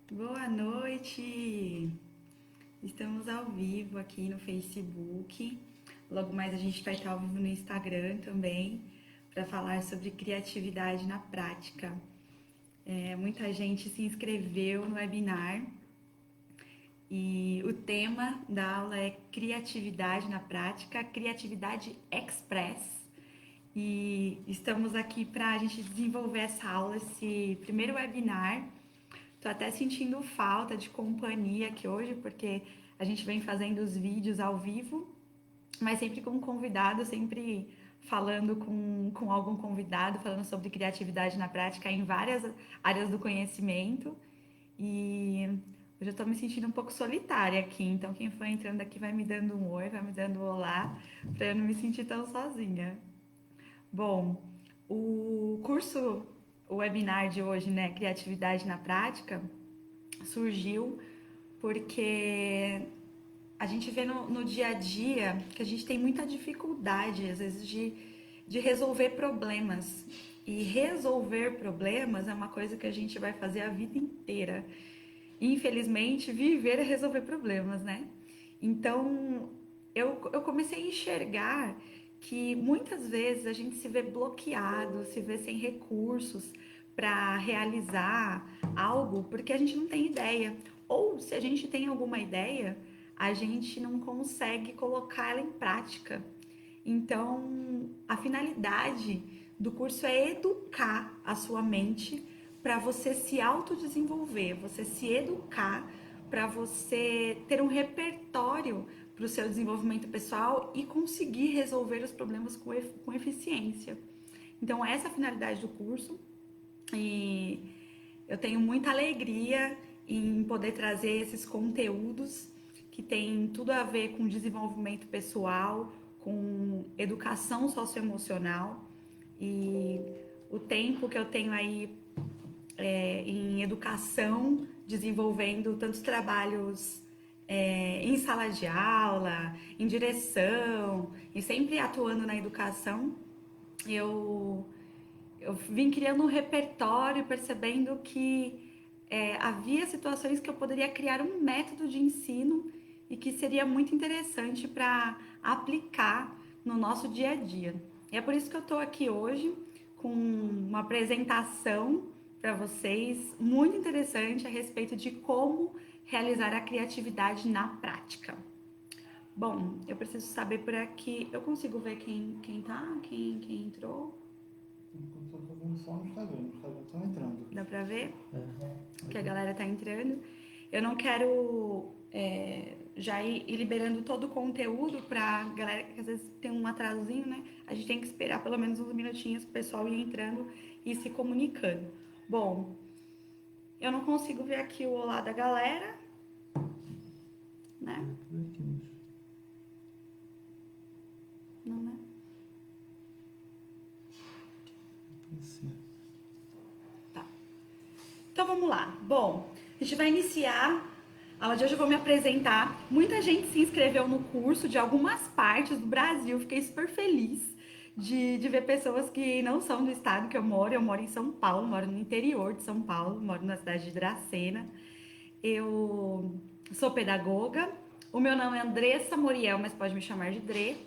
Boa noite! Estamos ao vivo aqui no Facebook. Logo mais a gente vai estar ao vivo no Instagram também para falar sobre criatividade na prática. Muita gente se inscreveu no webinar e o tema da aula é Criatividade na Prática, Criatividade Express. E estamos aqui para a gente desenvolver essa aula, esse primeiro webinar. Tô até sentindo falta de companhia aqui hoje, porque a gente vem fazendo os vídeos ao vivo, mas sempre com um convidado, sempre falando com algum convidado, falando sobre criatividade na prática em várias áreas do conhecimento. E hoje eu tô me sentindo um pouco solitária aqui, então quem for entrando aqui vai me dando um oi, vai me dando um olá, para eu não me sentir tão sozinha. Bom, o curso, o webinar de hoje, né, Criatividade na Prática, surgiu porque a gente vê no dia a dia que a gente tem muita dificuldade, às vezes, de resolver problemas. E resolver problemas é uma coisa que a gente vai fazer a vida inteira. Infelizmente, viver é resolver problemas, né? Então, eu comecei a enxergar que muitas vezes a gente se vê bloqueado, se vê sem recursos para realizar algo porque a gente não tem ideia. Ou se a gente tem alguma ideia, a gente não consegue colocar ela em prática. Então, a finalidade do curso é educar a sua mente para você se autodesenvolver, você se educar para você ter um repertório para o seu desenvolvimento pessoal e conseguir resolver os problemas com eficiência. Então, essa é a finalidade do curso e eu tenho muita alegria em poder trazer esses conteúdos que têm tudo a ver com desenvolvimento pessoal, com educação socioemocional e o tempo que eu tenho aí em educação, desenvolvendo tantos trabalhos em sala de aula, em direção e sempre atuando na educação, eu eu vim criando um repertório, percebendo que havia situações que eu poderia criar um método de ensino e que seria muito interessante para aplicar no nosso dia a dia. E é por isso que eu estou aqui hoje com uma apresentação para vocês muito interessante a respeito de como realizar a criatividade na prática. Bom, eu preciso saber por aqui. Eu consigo ver quem tá, quem entrou? Enquanto eu tô fazendo só no Instagram tá entrando. Dá pra ver que a Aqui. galera tá entrando. Eu não quero já ir liberando todo o conteúdo pra galera que às vezes tem um atrasozinho, né? A gente tem que esperar pelo menos uns minutinhos pro pessoal ir entrando e se comunicando. Bom, eu não consigo ver aqui o olá da galera, né? Tudo aqui, mas... Não, né? Assim. Tá. Então vamos lá. Bom, a gente vai iniciar. A aula de hoje eu vou me apresentar. Muita gente se inscreveu no curso de algumas partes do Brasil. Fiquei super feliz de ver pessoas que não são do estado que eu moro. Eu moro em São Paulo, moro no interior de São Paulo, moro na cidade de Dracena. Eu sou pedagoga. O meu nome é Andressa Moriel, mas pode me chamar de Dre.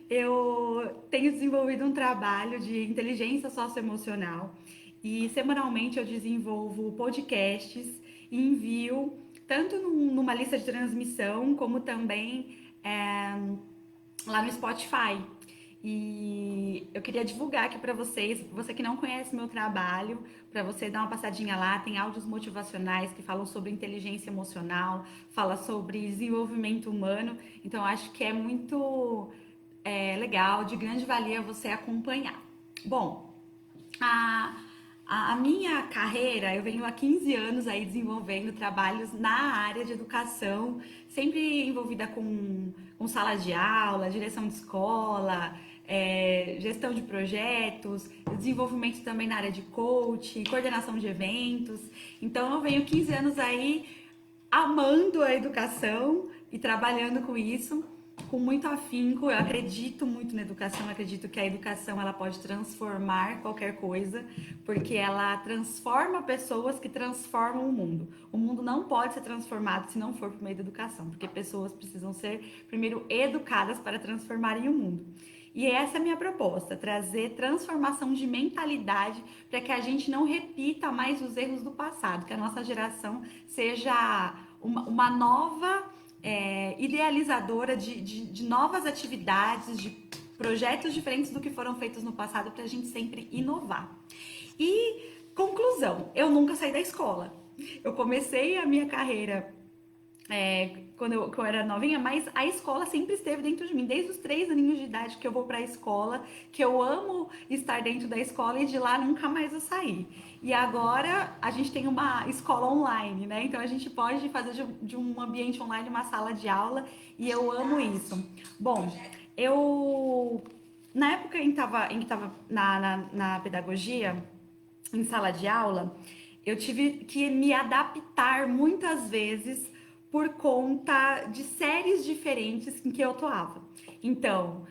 Eu tenho desenvolvido um trabalho de inteligência socioemocional e semanalmente eu desenvolvo podcasts e envio tanto numa lista de transmissão como também lá no Spotify. E eu queria divulgar aqui para vocês, você que não conhece meu trabalho, para você dar uma passadinha lá, tem áudios motivacionais que falam sobre inteligência emocional, fala sobre desenvolvimento humano, então eu acho que é muito legal, de grande valia você acompanhar. Bom, a, a minha carreira, eu venho há 15 anos aí desenvolvendo trabalhos na área de educação, sempre envolvida com sala de aula, direção de escola, gestão de projetos, desenvolvimento também na área de coaching, coordenação de eventos. Então eu venho 15 anos aí amando a educação e trabalhando com isso com muito afinco. Eu acredito muito na educação, eu acredito que a educação ela pode transformar qualquer coisa, porque ela transforma pessoas que transformam o mundo. O mundo não pode ser transformado se não for por meio da educação, porque pessoas precisam ser primeiro educadas para transformarem o mundo. E essa é a minha proposta, trazer transformação de mentalidade para que a gente não repita mais os erros do passado, que a nossa geração seja uma nova idealizadora de novas atividades, de projetos diferentes do que foram feitos no passado para a gente sempre inovar. E conclusão, eu nunca saí da escola. Eu comecei a minha carreira quando eu era novinha, mas a escola sempre esteve dentro de mim, desde os 3 aninhos de idade que eu vou para a escola, que eu amo estar dentro da escola e de lá nunca mais eu saí. E agora a gente tem uma escola online, né? Então a gente pode fazer de um ambiente online uma sala de aula e eu amo isso. Bom, eu na época em que estava na pedagogia, em sala de aula, eu tive que me adaptar muitas vezes por conta de séries diferentes em que eu atuava. Então,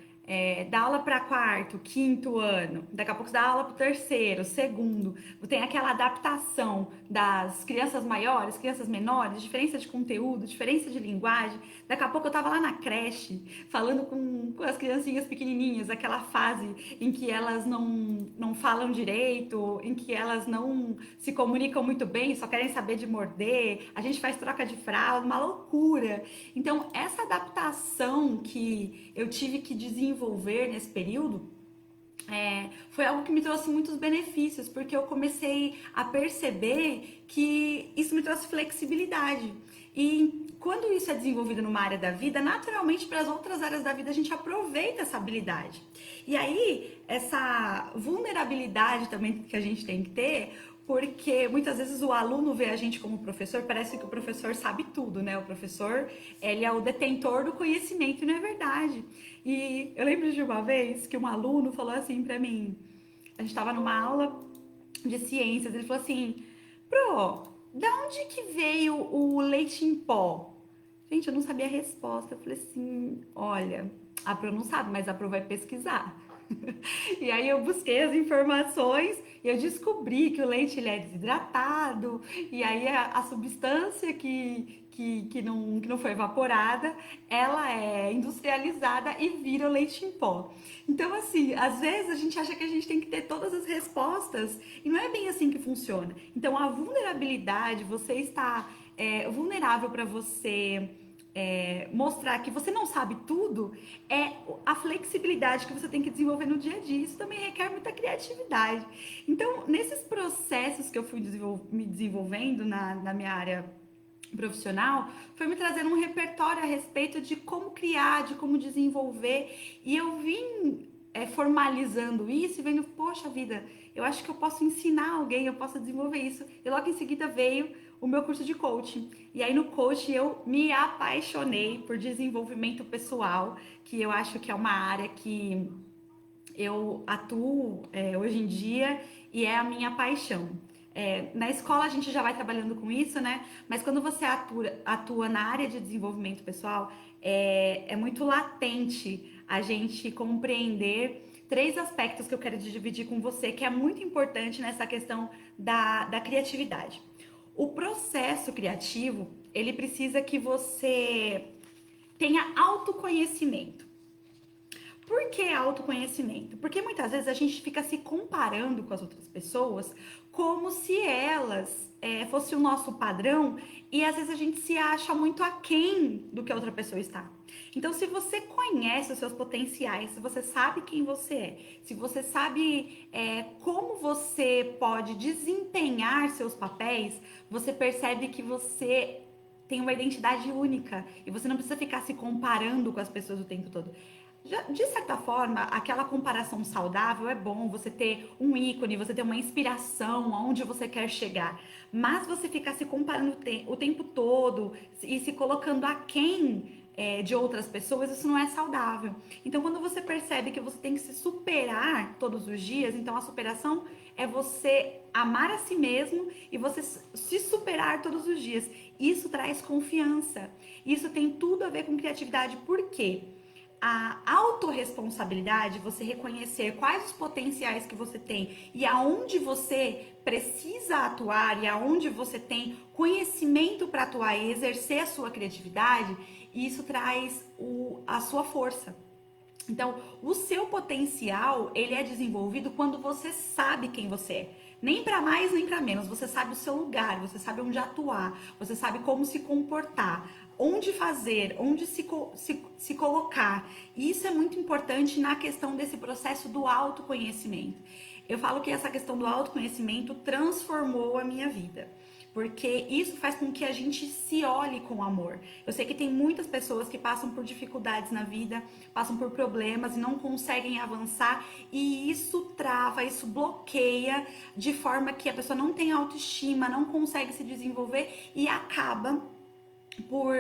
dá aula para quarto, quinto ano, daqui a pouco dá aula para o terceiro, segundo. Tem aquela adaptação das crianças maiores, crianças menores, diferença de conteúdo, diferença de linguagem. Daqui a pouco eu tava lá na creche, falando com as criancinhas pequenininhas, aquela fase em que elas não falam direito, em que elas não se comunicam muito bem, só querem saber de morder, a gente faz troca de fralda, uma loucura. Então, essa adaptação que eu tive que desenvolver nesse período foi algo que me trouxe muitos benefícios, porque eu comecei a perceber que isso me trouxe flexibilidade. E quando isso é desenvolvido numa área da vida, naturalmente para as outras áreas da vida a gente aproveita essa habilidade. E aí, essa vulnerabilidade também que a gente tem que ter, porque muitas vezes o aluno vê a gente como professor, parece que o professor sabe tudo, né? O professor, ele é o detentor do conhecimento, e não é verdade. E eu lembro de uma vez que um aluno falou assim pra mim, a gente tava numa aula de ciências, ele falou assim, Pro, da onde que veio o leite em pó? Gente, eu não sabia a resposta. Eu falei assim, olha, a Pro não sabe, mas a Pro vai pesquisar. E aí eu busquei as informações e eu descobri que o leite ele é desidratado, e aí a substância que não foi evaporada, ela é industrializada e vira o leite em pó. Então, assim, às vezes a gente acha que a gente tem que ter todas as respostas e não é bem assim que funciona. Então, a vulnerabilidade, você está vulnerável para você mostrar que você não sabe tudo, é a flexibilidade que você tem que desenvolver no dia a dia. Isso também requer muita criatividade. Então, nesses processos que eu fui me desenvolvendo na minha área profissional, foi me trazendo um repertório a respeito de como criar, de como desenvolver. E eu vim formalizando isso e vendo, poxa vida, eu acho que eu posso ensinar alguém, eu posso desenvolver isso. E logo em seguida veio o meu curso de coaching. E aí no coaching eu me apaixonei por desenvolvimento pessoal, que eu acho que é uma área que eu atuo hoje em dia e é a minha paixão. Na escola a gente já vai trabalhando com isso, né? Mas quando você atua na área de desenvolvimento pessoal, é muito latente a gente compreender 3 aspectos que eu quero dividir com você, que é muito importante nessa questão da criatividade. O processo criativo, ele precisa que você tenha autoconhecimento. Por que autoconhecimento? Porque muitas vezes a gente fica se comparando com as outras pessoas como se elas fossem o nosso padrão e às vezes a gente se acha muito aquém do que a outra pessoa está. Então, se você conhece os seus potenciais, se você sabe quem você é, se você sabe como você pode desempenhar seus papéis, você percebe que você tem uma identidade única e você não precisa ficar se comparando com as pessoas o tempo todo. De certa forma, aquela comparação saudável é bom, você ter um ícone, você ter uma inspiração aonde você quer chegar. Mas você ficar se comparando o tempo todo e se colocando aquém de outras pessoas, isso não é saudável. Então, quando você percebe que você tem que se superar todos os dias, então a superação é você amar a si mesmo e você se superar todos os dias. Isso traz confiança. Isso tem tudo a ver com criatividade. Por quê? a autorresponsabilidade, você reconhecer quais os potenciais que você tem e aonde você precisa atuar e aonde você tem conhecimento para atuar e exercer a sua criatividade, isso traz a sua força. Então, o seu potencial, ele é desenvolvido quando você sabe quem você é. Nem para mais, nem para menos. Você sabe o seu lugar, você sabe onde atuar, você sabe como se comportar, onde fazer, onde se colocar. E isso é muito importante na questão desse processo do autoconhecimento. Eu falo que essa questão do autoconhecimento transformou a minha vida. Porque isso faz com que a gente se olhe com amor. Eu sei que tem muitas pessoas que passam por dificuldades na vida, passam por problemas e não conseguem avançar, e isso trava, isso bloqueia, de forma que a pessoa não tem autoestima, não consegue se desenvolver e acaba por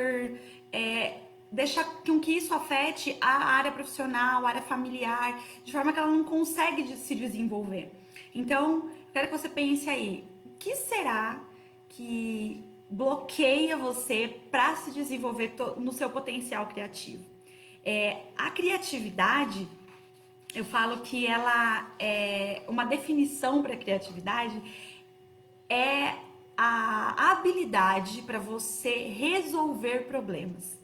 deixar com que isso afete a área profissional, a área familiar, de forma que ela não consegue se desenvolver. Então, quero que você pense aí, o que será que bloqueia você para se desenvolver no seu potencial criativo? A criatividade, eu falo que ela é uma definição para criatividade, é a habilidade para você resolver problemas.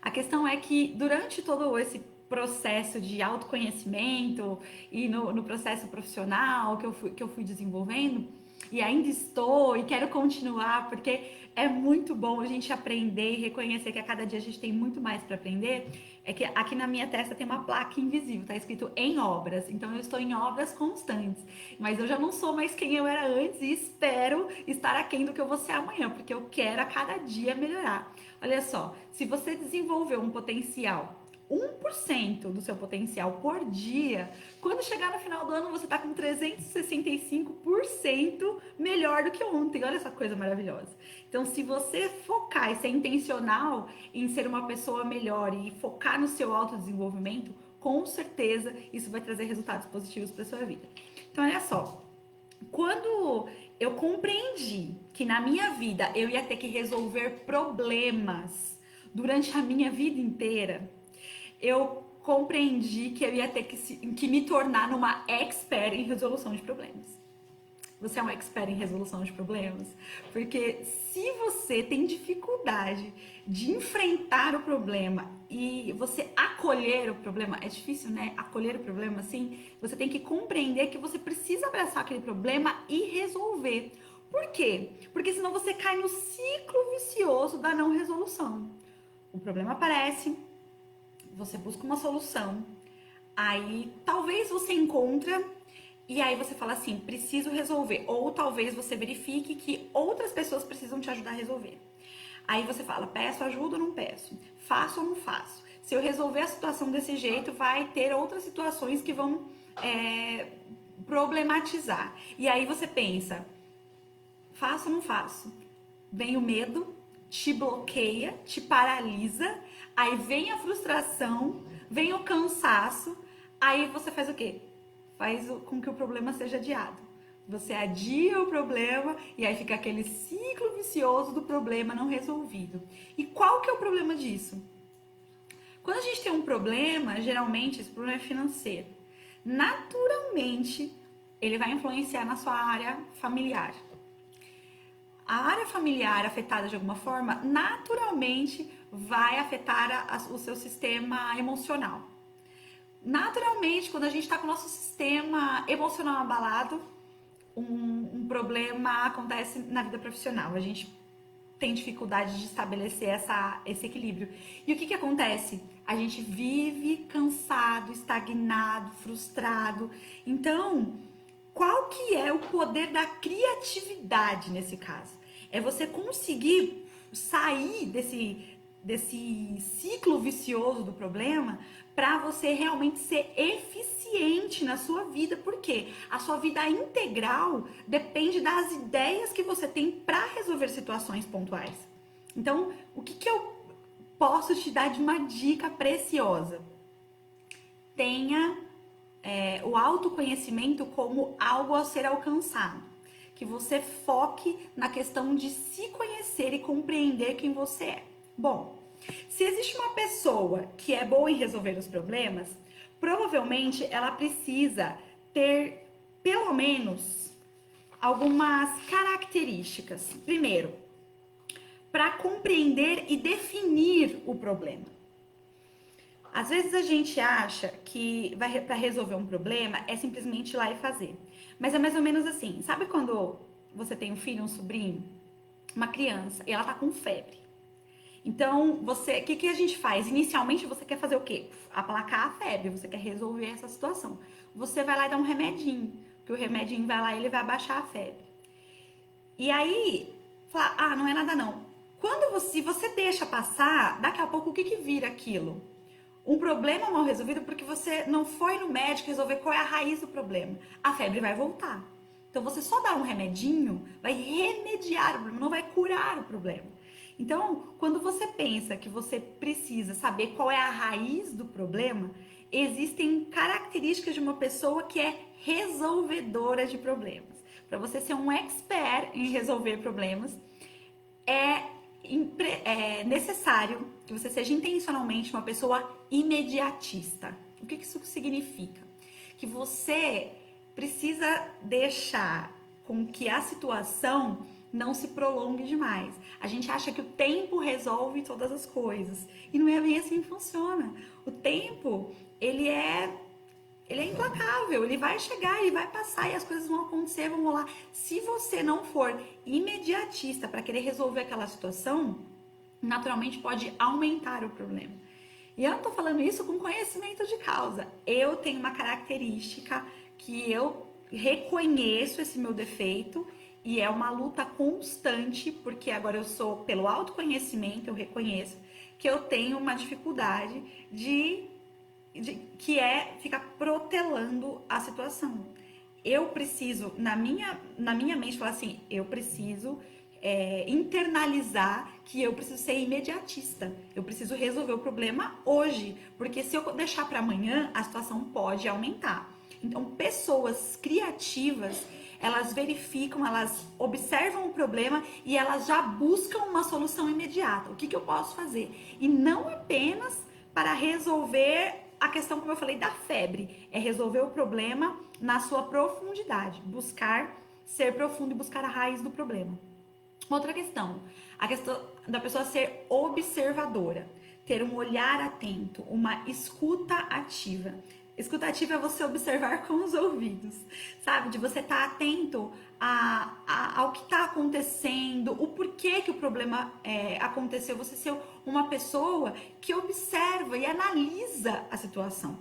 A questão é que durante todo esse processo de autoconhecimento e no processo profissional que eu fui desenvolvendo, e ainda estou e quero continuar, porque é muito bom a gente aprender e reconhecer que a cada dia a gente tem muito mais para aprender. É que aqui na minha testa tem uma placa invisível, tá escrito em obras. Então eu estou em obras constantes. Mas eu já não sou mais quem eu era antes e espero estar aquém do que eu vou ser amanhã, porque eu quero a cada dia melhorar. Olha só, se você desenvolver um potencial 1% do seu potencial por dia, quando chegar no final do ano você tá com 365% melhor do que ontem. Olha essa coisa maravilhosa. Então, se você focar e ser intencional em ser uma pessoa melhor e focar no seu autodesenvolvimento, com certeza isso vai trazer resultados positivos para sua vida. Então, olha só, quando eu compreendi que na minha vida eu ia ter que resolver problemas durante a minha vida inteira, eu compreendi que eu ia ter que me tornar numa expert em resolução de problemas. Você é um expert em resolução de problemas? Porque se você tem dificuldade de enfrentar o problema e você acolher o problema, é difícil, né? Acolher o problema assim, você tem que compreender que você precisa abraçar aquele problema e resolver. Por quê? Porque senão você cai no ciclo vicioso da não resolução. O problema aparece, você busca uma solução, aí talvez você encontra e aí você fala assim, preciso resolver. Ou talvez você verifique que outras pessoas precisam te ajudar a resolver. Aí você fala, peço ajuda ou não peço? Faço ou não faço? Se eu resolver a situação desse jeito, vai ter outras situações que vão problematizar. E aí você pensa, faço ou não faço? Vem o medo, te bloqueia, te paralisa, aí vem a frustração, vem o cansaço, aí você faz o quê? Faz com que o problema seja adiado. Você adia o problema e aí fica aquele ciclo vicioso do problema não resolvido. E qual que é o problema disso? Quando a gente tem um problema, geralmente esse problema é financeiro. Naturalmente, ele vai influenciar na sua área familiar. A área familiar afetada de alguma forma, naturalmente vai afetar o seu sistema emocional. Naturalmente, quando a gente está com o nosso sistema emocional abalado, um problema acontece na vida profissional. A gente tem dificuldade de estabelecer esse equilíbrio. E o que acontece? A gente vive cansado, estagnado, frustrado. Então, qual que é o poder da criatividade nesse caso? É você conseguir sair desse ciclo vicioso do problema para você realmente ser eficiente na sua vida. Por quê? A sua vida integral depende das ideias que você tem para resolver situações pontuais. Então, o que eu posso te dar de uma dica preciosa? Tenha o autoconhecimento como algo a ser alcançado. Que você foque na questão de se conhecer e compreender quem você é. Bom, Se existe uma pessoa que é boa em resolver os problemas, provavelmente ela precisa ter pelo menos algumas características. Primeiro, para compreender e definir o problema. Às vezes a gente acha que para resolver um problema é simplesmente ir lá e fazer. Mas é mais ou menos assim. Sabe quando você tem um filho, um sobrinho, uma criança, e ela tá com febre? Então, o que a gente faz? Inicialmente, você quer fazer o quê? Aplacar a febre, você quer resolver essa situação. Você vai lá e dá um remedinho, que o remedinho vai lá e ele vai abaixar a febre. E aí, fala, não é nada não. Se você deixa passar, daqui a pouco o que vira aquilo? Um problema mal resolvido porque você não foi no médico resolver qual é a raiz do problema. A febre vai voltar. Então, você só dar um remedinho vai remediar o problema, não vai curar o problema. Então, quando você pensa que você precisa saber qual é a raiz do problema, existem características de uma pessoa que é resolvedora de problemas. Para você ser um expert em resolver problemas, é necessário que você seja intencionalmente uma pessoa imediatista. O que isso significa? Que você precisa deixar com que a situação não se prolongue demais. A gente acha que o tempo resolve todas as coisas. E não é bem assim que funciona. O tempo, ele é implacável, ele vai chegar, ele vai passar e as coisas vão acontecer, vão rolar. Se você não for imediatista para querer resolver aquela situação, naturalmente pode aumentar o problema. E eu não tô falando isso com conhecimento de causa. Eu tenho uma característica que eu reconheço esse meu defeito e é uma luta constante, porque agora eu sou, pelo autoconhecimento, eu reconheço que eu tenho uma dificuldade que é ficar protelando a situação. Eu preciso, na minha mente, falar assim, eu preciso internalizar que eu preciso ser imediatista. Eu preciso resolver o problema hoje, porque se eu deixar para amanhã, a situação pode aumentar. Então, pessoas criativas, elas verificam, elas observam o problema e elas já buscam uma solução imediata. O que eu posso fazer? E não apenas para resolver a questão, como eu falei, da febre. É resolver o problema na sua profundidade. Buscar ser profundo e buscar a raiz do problema. Outra questão, a questão da pessoa ser observadora, ter um olhar atento, uma escuta ativa. Escuta ativa é você observar com os ouvidos, sabe? De você estar atento ao que está acontecendo, o porquê que o problema aconteceu. Você ser uma pessoa que observa e analisa a situação.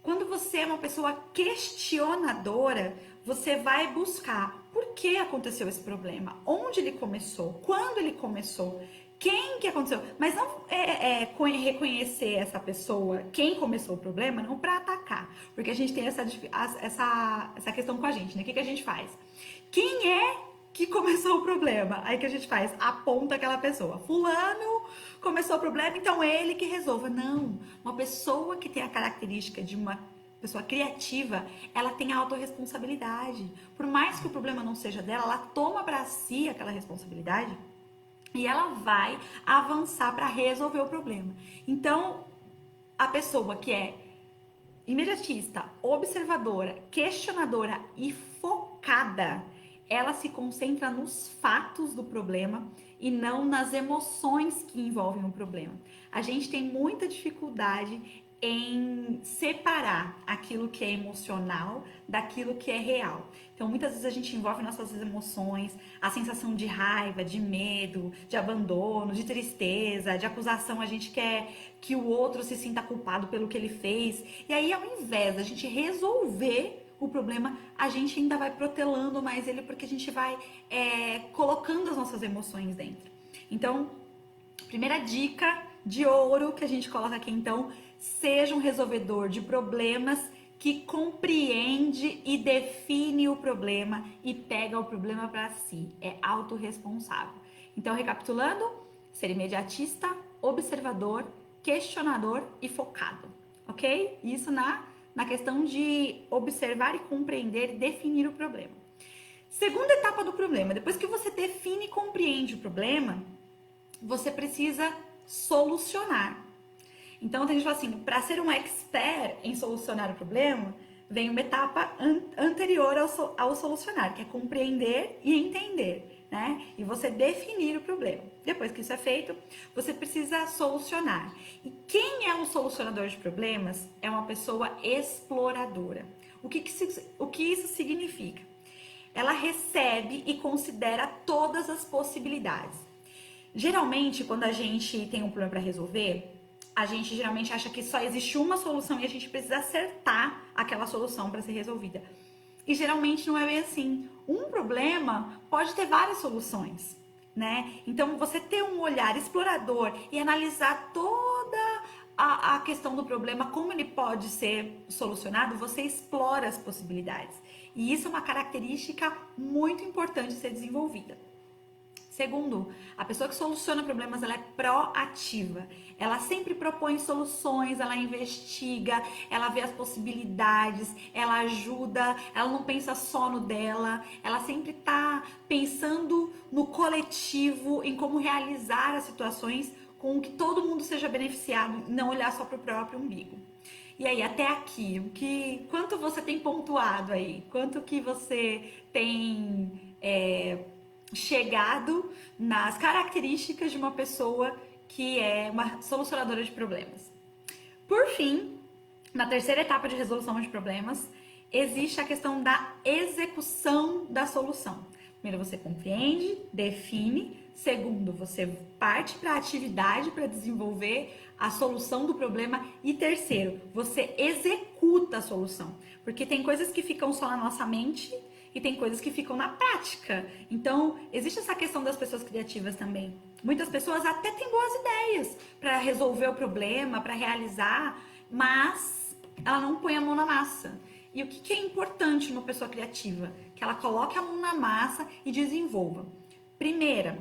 Quando você é uma pessoa questionadora, você vai buscar por que aconteceu esse problema, onde ele começou, quando ele começou, quem que aconteceu. Mas não reconhecer essa pessoa, quem começou o problema, não para atacar. Porque a gente tem essa questão com a gente, né? O que a gente faz? Quem é que começou o problema? Aí que a gente faz? Aponta aquela pessoa. Fulano começou o problema, então ele que resolva. Não. Uma pessoa que tem a característica de uma pessoa criativa, ela tem a autorresponsabilidade. Por mais que o problema não seja dela, ela toma para si aquela responsabilidade e ela vai avançar para resolver o problema. Então, a pessoa que é imediatista, observadora, questionadora e focada, ela se concentra nos fatos do problema e não nas emoções que envolvem o problema. A gente tem muita dificuldade em separar aquilo que é emocional daquilo que é real. Então, muitas vezes a gente envolve nossas emoções, a sensação de raiva, de medo, de abandono, de tristeza, de acusação. A gente quer que o outro se sinta culpado pelo que ele fez. E aí, ao invés da gente resolver o problema, a gente ainda vai protelando mais ele, porque a gente vai colocando as nossas emoções dentro. Então, primeira dica de ouro que a gente coloca aqui, então, seja um resolvedor de problemas que compreende e define o problema e pega o problema para si. É autorresponsável. Então, recapitulando, ser imediatista, observador, questionador e focado, ok? Isso na questão de observar e compreender e definir o problema. Segunda etapa do problema, depois que você define e compreende o problema, você precisa solucionar. Então, tem gente que fala assim, para ser um expert em solucionar o problema, vem uma etapa anterior ao solucionar, que é compreender e entender, né? E você definir o problema. Depois que isso é feito, você precisa solucionar. E quem é um solucionador de problemas é uma pessoa exploradora. O que isso significa? Ela recebe e considera todas as possibilidades. Geralmente, quando a gente tem um problema para resolver, a gente geralmente acha que só existe uma solução e a gente precisa acertar aquela solução para ser resolvida. E geralmente não é bem assim. Um problema pode ter várias soluções, né? Então, você ter um olhar explorador e analisar toda a questão do problema, como ele pode ser solucionado, você explora as possibilidades. E isso é uma característica muito importante de ser desenvolvida. Segundo, a pessoa que soluciona problemas, ela é proativa. Ela sempre propõe soluções, ela investiga, ela vê as possibilidades, ela ajuda, ela não pensa só no dela, ela sempre está pensando no coletivo, em como realizar as situações com que todo mundo seja beneficiado, não olhar só para o próprio umbigo. E aí, até aqui, quanto você tem pontuado aí? Quanto que você tem chegado nas características de uma pessoa que é uma solucionadora de problemas? Por fim, na terceira etapa de resolução de problemas, existe a questão da execução da solução. Primeiro, você compreende, define. Segundo, você parte para a atividade para desenvolver a solução do problema. E terceiro, você executa a solução. Porque tem coisas que ficam só na nossa mente e tem coisas que ficam na prática. Então, existe essa questão das pessoas criativas também. Muitas pessoas até têm boas ideias para resolver o problema, para realizar, mas ela não põe a mão na massa. E o que é importante numa pessoa criativa? Que ela coloque a mão na massa e desenvolva. Primeira,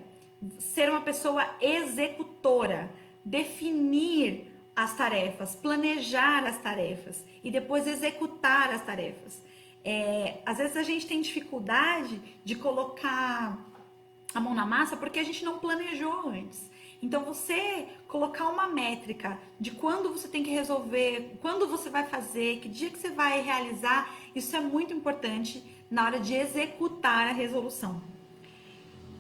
ser uma pessoa executora, definir as tarefas, planejar as tarefas e depois executar as tarefas. Às vezes a gente tem dificuldade de colocar a mão na massa porque a gente não planejou antes. Então, você colocar uma métrica de quando você tem que resolver, quando você vai fazer, que dia que você vai realizar, isso é muito importante na hora de executar a resolução.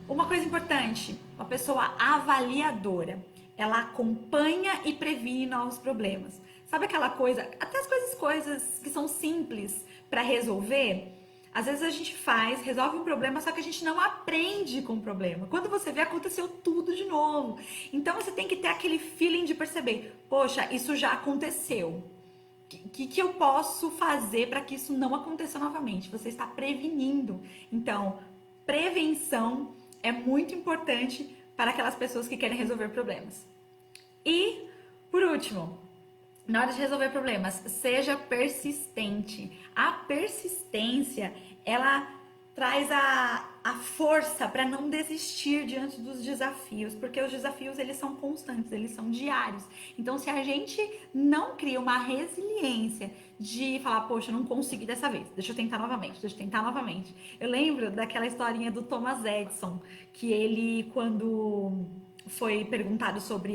Uma coisa importante, uma pessoa avaliadora. Ela acompanha e previne novos problemas. Sabe aquela coisa, até as coisas que são simples para resolver? Às vezes a gente resolve um problema, só que a gente não aprende com o problema. Quando você vê, aconteceu tudo de novo. Então você tem que ter aquele feeling de perceber, poxa, isso já aconteceu. O que eu posso fazer para que isso não aconteça novamente? Você está prevenindo. Então, prevenção é muito importante para aquelas pessoas que querem resolver problemas. E, por último, na hora de resolver problemas, seja persistente. A persistência, ela traz a força para não desistir diante dos desafios, porque os desafios, eles são constantes, eles são diários. Então, se a gente não cria uma resiliência de falar, poxa, não consegui dessa vez, deixa eu tentar novamente. Eu lembro daquela historinha do Thomas Edison, que ele, quando foi perguntado sobre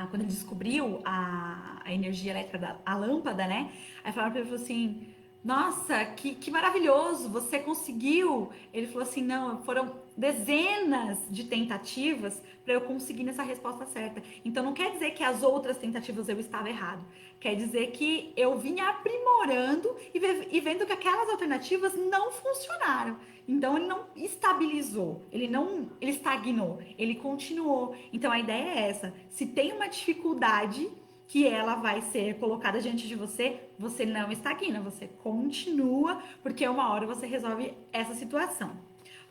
quando ele descobriu a energia elétrica a lâmpada, né? Aí falaram pra ele, falou assim, nossa, que maravilhoso, você conseguiu. Ele falou assim, não, foram dezenas de tentativas para eu conseguir nessa resposta certa. Então não quer dizer que as outras tentativas eu estava errado. Quer dizer que eu vinha aprimorando e vendo que aquelas alternativas não funcionaram. Então ele não estabilizou, ele estagnou, ele continuou. Então a ideia é essa. Se tem uma dificuldade que ela vai ser colocada diante de você, você não estagna, você continua, porque uma hora você resolve essa situação.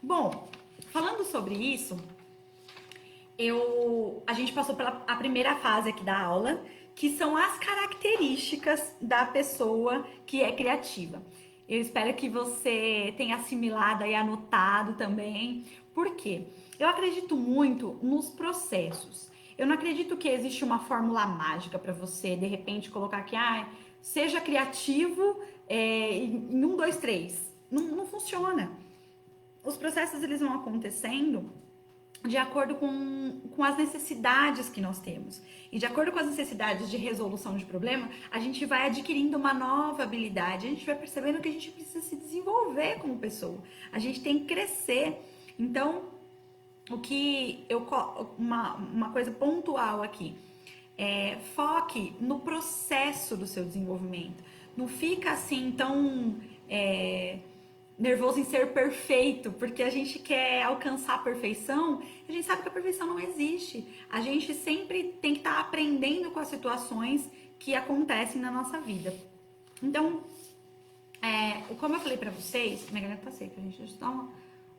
Bom, falando sobre isso, a gente passou pela primeira fase aqui da aula, que são as características da pessoa que é criativa. Eu espero que você tenha assimilado e anotado também. Por quê? Eu acredito muito nos processos. Eu não acredito que existe uma fórmula mágica para você, de repente, colocar aqui, seja criativo em 1, 2, 3. Não funciona. Os processos, eles vão acontecendo de acordo com as necessidades que nós temos. E de acordo com as necessidades de resolução de problema, a gente vai adquirindo uma nova habilidade, a gente vai percebendo que a gente precisa se desenvolver como pessoa, a gente tem que crescer. Então, uma coisa pontual aqui, foque no processo do seu desenvolvimento. Não fica assim tão nervoso em ser perfeito, porque a gente quer alcançar a perfeição, e a gente sabe que a perfeição não existe. A gente sempre tem que estar aprendendo com as situações que acontecem na nossa vida. Então, como eu falei pra vocês, minha garganta tá seca, gente. Deixa eu dar um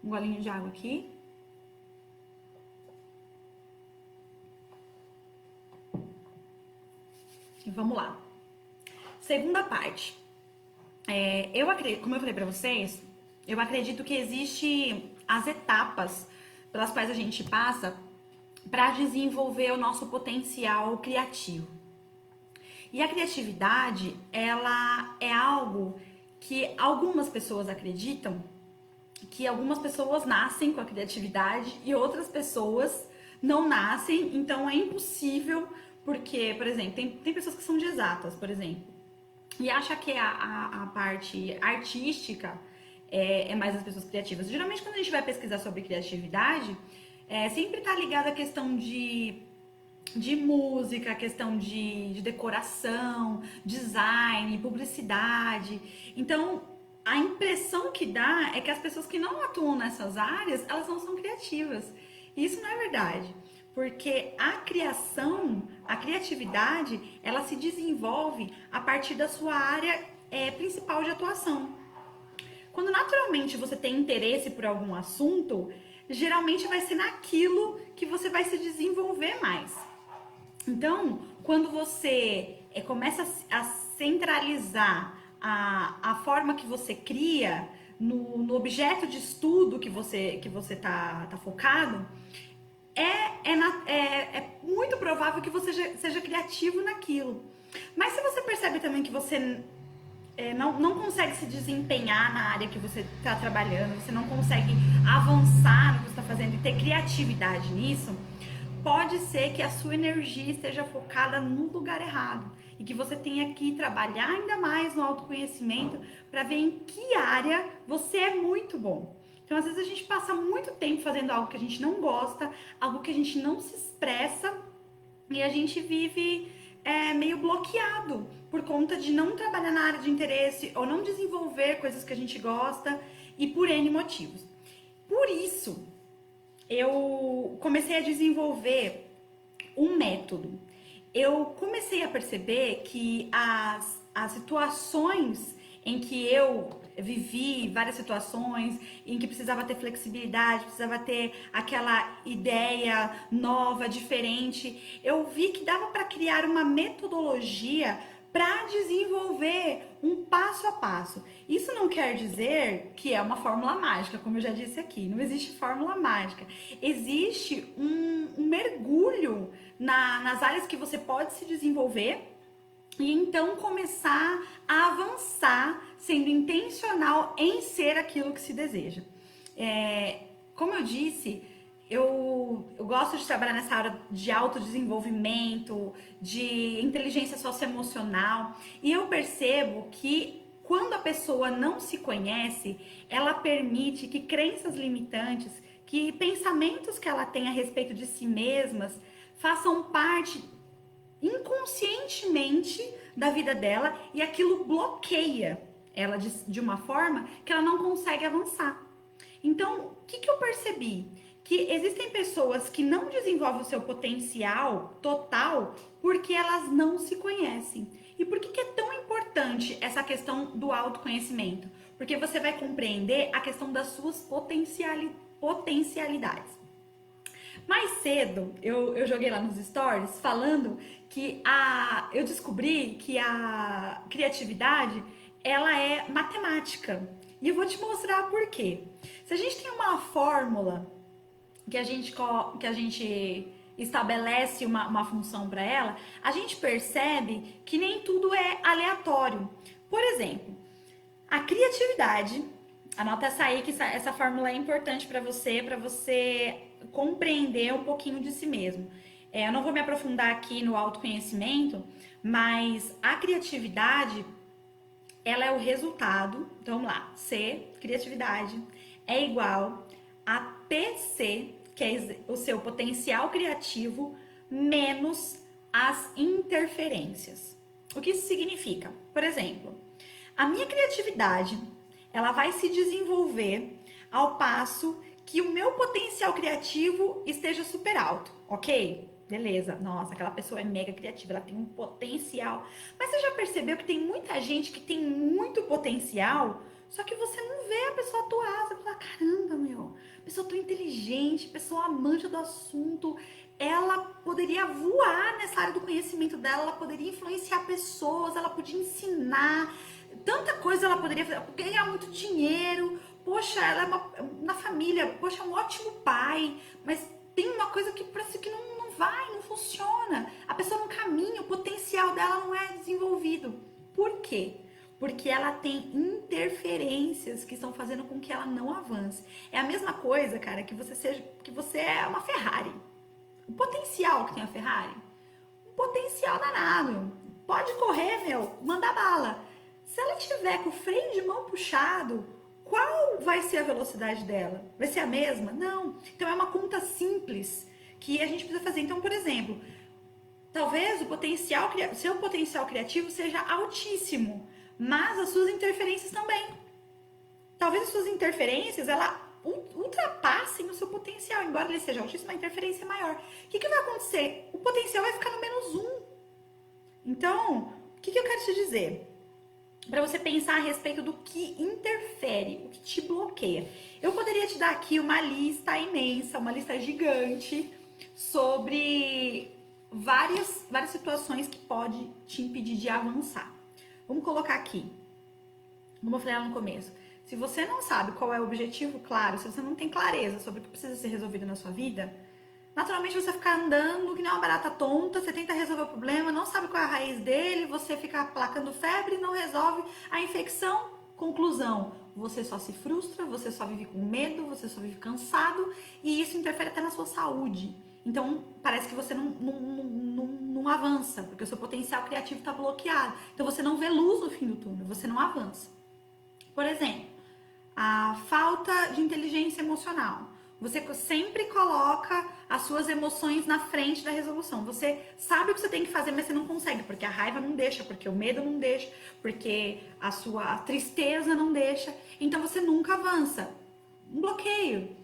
golinho de água aqui. E vamos lá. Segunda parte. Como eu falei pra vocês, eu acredito que existe as etapas pelas quais a gente passa para desenvolver o nosso potencial criativo. E a criatividade, ela é algo que algumas pessoas acreditam que algumas pessoas nascem com a criatividade e outras pessoas não nascem, então é impossível, porque, por exemplo, tem pessoas que são de exatas, por exemplo, e acha que a parte artística é mais das pessoas criativas. Geralmente, quando a gente vai pesquisar sobre criatividade, sempre está ligado à questão de música, questão de decoração, design, publicidade. Então, a impressão que dá é que as pessoas que não atuam nessas áreas, elas não são criativas. E isso não é verdade. Porque a criatividade, ela se desenvolve a partir da sua área principal de atuação. Quando naturalmente você tem interesse por algum assunto, geralmente vai ser naquilo que você vai se desenvolver mais. Então, quando você começa a centralizar a forma que você cria no objeto de estudo que você tá focado, é muito provável que você seja criativo naquilo. Mas se você percebe também que você não consegue se desempenhar na área que você está trabalhando, você não consegue avançar no que você está fazendo e ter criatividade nisso, pode ser que a sua energia esteja focada no lugar errado e que você tenha que trabalhar ainda mais no autoconhecimento para ver em que área você é muito bom. Então, às vezes a gente passa muito tempo fazendo algo que a gente não gosta, algo que a gente não se expressa e a gente vive meio bloqueado por conta de não trabalhar na área de interesse ou não desenvolver coisas que a gente gosta e por N motivos. Por isso, eu comecei a desenvolver um método. Eu comecei a perceber que as situações em que eu vivi, várias situações em que precisava ter flexibilidade, precisava ter aquela ideia nova, diferente, eu vi que dava para criar uma metodologia para desenvolver um passo a passo. Isso não quer dizer que é uma fórmula mágica, como eu já disse aqui. Não existe fórmula mágica. Existe um mergulho nas áreas que você pode se desenvolver e então começar a avançar sendo intencional em ser aquilo que se deseja. Como eu disse, eu gosto de trabalhar nessa área de autodesenvolvimento, de inteligência socioemocional, e eu percebo que quando a pessoa não se conhece, ela permite que crenças limitantes, que pensamentos que ela tem a respeito de si mesmas, façam parte inconscientemente da vida dela e aquilo bloqueia ela de uma forma que ela não consegue avançar. Então, o que eu percebi? Que existem pessoas que não desenvolvem o seu potencial total porque elas não se conhecem. E por que é tão importante essa questão do autoconhecimento? Porque você vai compreender a questão das suas potencialidades. Mais cedo, eu joguei lá nos stories falando que eu descobri que a criatividade, ela é matemática. E eu vou te mostrar por quê. Se a gente tem uma fórmula que a gente estabelece uma função para ela, a gente percebe que nem tudo é aleatório. Por exemplo, a criatividade, Anota essa aí, que essa fórmula é importante para você compreender um pouquinho de si mesmo. Eu não vou me aprofundar aqui no autoconhecimento, mas a criatividade, ela é o resultado. Então vamos lá. C, criatividade, é igual a PC, que é o seu potencial criativo, menos as interferências. O que isso significa? Por exemplo, a minha criatividade, ela vai se desenvolver ao passo que o meu potencial criativo esteja super alto, ok? Beleza, nossa, aquela pessoa é mega criativa, ela tem um potencial. Mas você já percebeu que tem muita gente que tem muito potencial, só que você não vê a pessoa atuar, você fala, caramba, meu, pessoa tão inteligente, pessoa amante do assunto, ela poderia voar nessa área do conhecimento dela, ela poderia influenciar pessoas, ela podia ensinar, tanta coisa ela poderia fazer, ganhar muito dinheiro, poxa, ela é na família, poxa, é um ótimo pai, mas tem uma coisa que parece que não vai, não funciona. A pessoa não caminha, o potencial dela não é desenvolvido. Por quê? Porque ela tem interferências que estão fazendo com que ela não avance. É a mesma coisa, cara, que você é uma Ferrari. O potencial que tem a Ferrari, um potencial danado. Pode correr, meu, manda bala. Se ela tiver com o freio de mão puxado, qual vai ser a velocidade dela? Vai ser a mesma? Não. Então é uma conta simples que a gente precisa fazer. Então, por exemplo, talvez seu potencial criativo seja altíssimo, mas as suas interferências também. Talvez as suas interferências, ela ultrapassem o seu potencial, embora ele seja altíssimo, a interferência é maior. O que vai acontecer? O potencial vai ficar no -1. Então, o que eu quero te dizer? Para você pensar a respeito do que interfere, o que te bloqueia. Eu poderia te dar aqui uma lista imensa, uma lista gigante sobre várias situações que pode te impedir de avançar. Vamos colocar aqui, como eu falei lá no começo. Se você não sabe qual é o objetivo claro, se você não tem clareza sobre o que precisa ser resolvido na sua vida, naturalmente você fica andando que nem uma barata tonta, você tenta resolver o problema, não sabe qual é a raiz dele, você fica aplacando febre, não resolve a infecção. Conclusão, você só se frustra, você só vive com medo, você só vive cansado e isso interfere até na sua saúde. Então, parece que você não avança, porque o seu potencial criativo está bloqueado. Então, você não vê luz no fim do túnel, você não avança. Por exemplo, a falta de inteligência emocional. Você sempre coloca as suas emoções na frente da resolução. Você sabe o que você tem que fazer, mas você não consegue, porque a raiva não deixa, porque o medo não deixa, porque a sua tristeza não deixa. Então você nunca avança. Um bloqueio.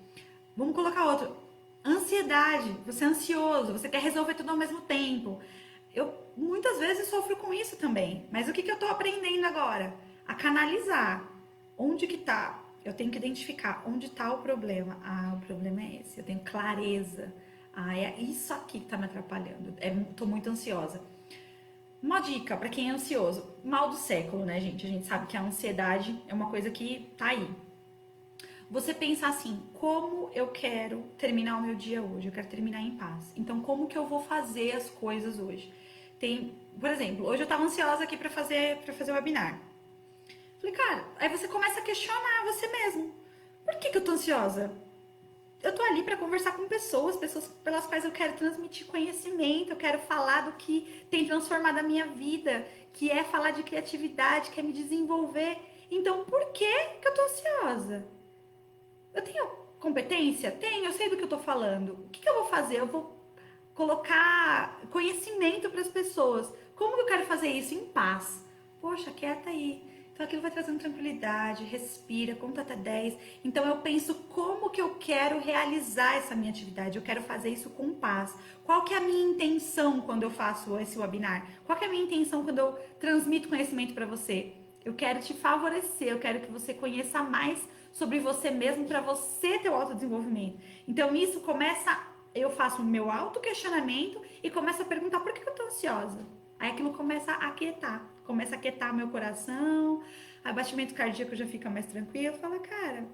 Vamos colocar outro. Ansiedade. Você é ansioso, você quer resolver tudo ao mesmo tempo. Eu muitas vezes sofro com isso também. Mas o que eu estou aprendendo agora? A canalizar. Onde que tá? Eu tenho que identificar onde está o problema. Ah, o problema é esse. Eu tenho clareza. Ah, é isso aqui que está me atrapalhando. Tô muito ansiosa. Uma dica para quem é ansioso. Mal do século, né, gente? A gente sabe que a ansiedade é uma coisa que tá aí. Você pensa assim, como eu quero terminar o meu dia hoje? Eu quero terminar em paz. Então, como que eu vou fazer as coisas hoje? Por exemplo, hoje eu tava ansiosa aqui para fazer o webinar. Falei, cara, aí você começa a questionar você mesmo. Por que eu tô ansiosa? Eu tô ali para conversar com pessoas pelas quais eu quero transmitir conhecimento, eu quero falar do que tem transformado a minha vida, que é falar de criatividade, que é me desenvolver. Então, por que eu tô ansiosa? Eu tenho competência? Tenho, eu sei do que eu tô falando. O que eu vou fazer? Eu vou colocar conhecimento para as pessoas. Como que eu quero fazer isso? Em paz. Poxa, quieta aí. Então aquilo vai trazendo tranquilidade, respira, conta até 10. Então eu penso como que eu quero realizar essa minha atividade. Eu quero fazer isso com paz. Qual que é a minha intenção quando eu faço esse webinar? Qual que é a minha intenção quando eu transmito conhecimento para você? Eu quero te favorecer, eu quero que você conheça mais sobre você mesmo para você ter o autodesenvolvimento. Então isso eu faço o meu autoquestionamento e começo a perguntar por que eu tô ansiosa. Aí aquilo começa a aquietar meu coração, aí o batimento cardíaco já fica mais tranquilo. Eu falo, cara,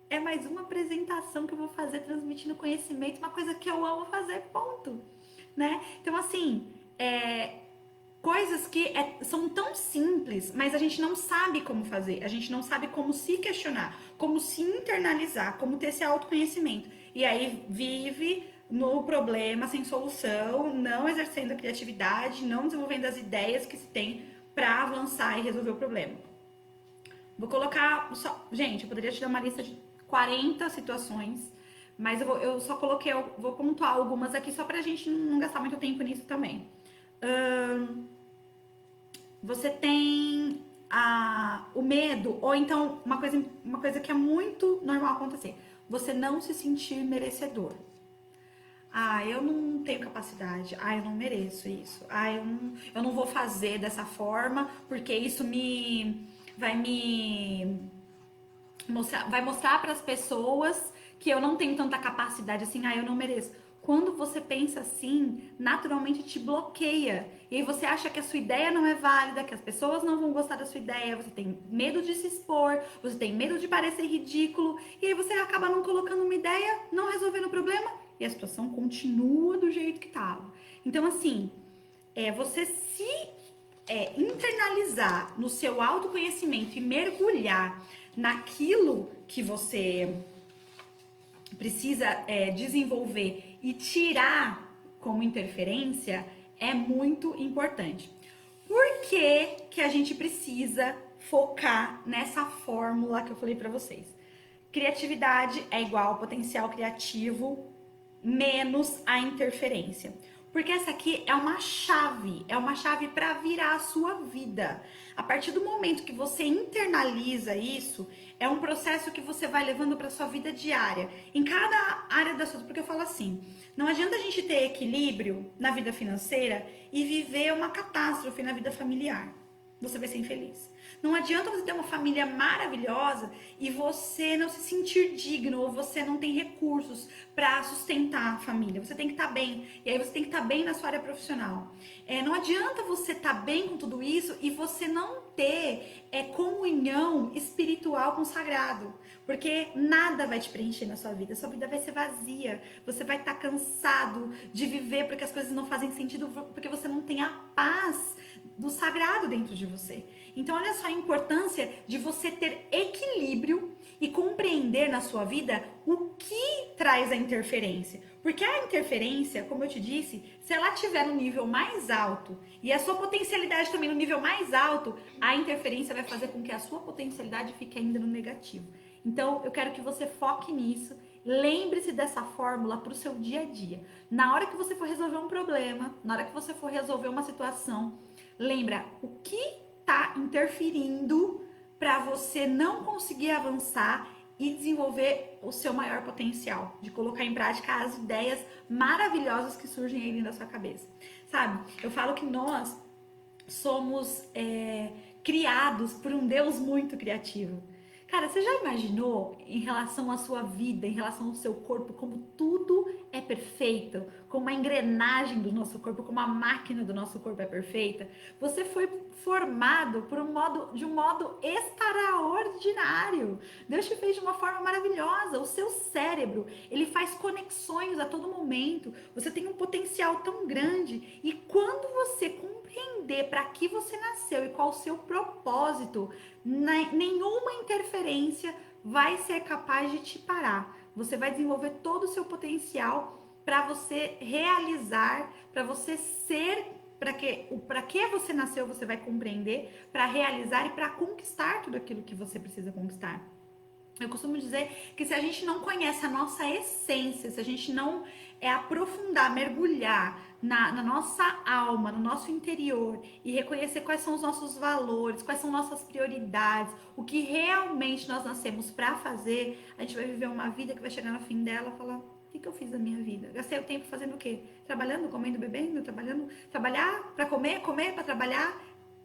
é mais uma apresentação que eu vou fazer transmitindo conhecimento, uma coisa que eu amo fazer, ponto. Né? Então, assim, coisas que são tão simples, mas a gente não sabe como fazer, a gente não sabe como se questionar, como se internalizar, como ter esse autoconhecimento. E aí vive no problema sem solução, não exercendo a criatividade, não desenvolvendo as ideias que se tem para avançar e resolver o problema. Vou colocar só, gente, eu poderia te dar uma lista de 40 situações, mas eu só coloquei, eu vou pontuar algumas aqui só pra gente não gastar muito tempo nisso também. Você tem o medo, ou então uma coisa que é muito normal acontecer, você não se sentir merecedor. Eu não tenho capacidade. Eu não mereço isso. Eu não vou fazer dessa forma, porque isso vai me vai mostrar para as pessoas que eu não tenho tanta capacidade assim, eu não mereço. Quando você pensa assim, naturalmente te bloqueia. E aí você acha que a sua ideia não é válida, que as pessoas não vão gostar da sua ideia, você tem medo de se expor, você tem medo de parecer ridículo, e aí você acaba não colocando uma ideia, não resolvendo o problema, e a situação continua do jeito que estava. Então, assim, você se internalizar no seu autoconhecimento e mergulhar naquilo que você precisa desenvolver e tirar como interferência é muito importante. Por que que a gente precisa focar nessa fórmula que eu falei para vocês? Criatividade é igual ao potencial criativo menos a interferência. Porque essa aqui é uma chave para virar a sua vida. A partir do momento que você internaliza isso, é um processo que você vai levando para sua vida diária. Em cada área da sua vida, porque eu falo assim, não adianta a gente ter equilíbrio na vida financeira e viver uma catástrofe na vida familiar. Você vai ser infeliz. Não adianta você ter uma família maravilhosa e você não se sentir digno ou você não tem recursos para sustentar a família. Você tem que estar bem. E aí você tem que estar bem na sua área profissional. Não adianta você estar bem com tudo isso e você não ter comunhão espiritual com o sagrado. Porque nada vai te preencher na sua vida. Sua vida vai ser vazia. Você vai estar cansado de viver porque as coisas não fazem sentido, porque você não tem a paz do sagrado dentro de você. Então, olha só a importância de você ter equilíbrio e compreender na sua vida o que traz a interferência. Porque a interferência, como eu te disse, se ela estiver no nível mais alto e a sua potencialidade também no nível mais alto, a interferência vai fazer com que a sua potencialidade fique ainda no negativo. Então, eu quero que você foque nisso. Lembre-se dessa fórmula para o seu dia a dia. Na hora que você for resolver um problema, na hora que você for resolver uma situação, lembra o que está interferindo para você não conseguir avançar e desenvolver o seu maior potencial, de colocar em prática as ideias maravilhosas que surgem aí dentro da sua cabeça. Sabe, eu falo que nós somos criados por um Deus muito criativo. Cara, você já imaginou em relação à sua vida, em relação ao seu corpo, como tudo é perfeito? Como a engrenagem do nosso corpo, como a máquina do nosso corpo é perfeita? Você foi formado de um modo extraordinário. Deus te fez de uma forma maravilhosa. O seu cérebro, ele faz conexões a todo momento. Você tem um potencial tão grande. E quando você compreender para que você nasceu e qual o seu propósito, nenhuma interferência vai ser capaz de te parar. Você vai desenvolver todo o seu potencial para você realizar, para você ser, para que você nasceu, você vai compreender, para realizar e para conquistar tudo aquilo que você precisa conquistar. Eu costumo dizer que se a gente não conhece a nossa essência, se a gente não aprofundar, mergulhar na nossa alma, no nosso interior e reconhecer quais são os nossos valores, quais são nossas prioridades, o que realmente nós nascemos para fazer, a gente vai viver uma vida que vai chegar no fim dela e falar: o que eu fiz da minha vida? Gastei o tempo fazendo o quê? Trabalhando, comendo, bebendo, trabalhar para comer para trabalhar.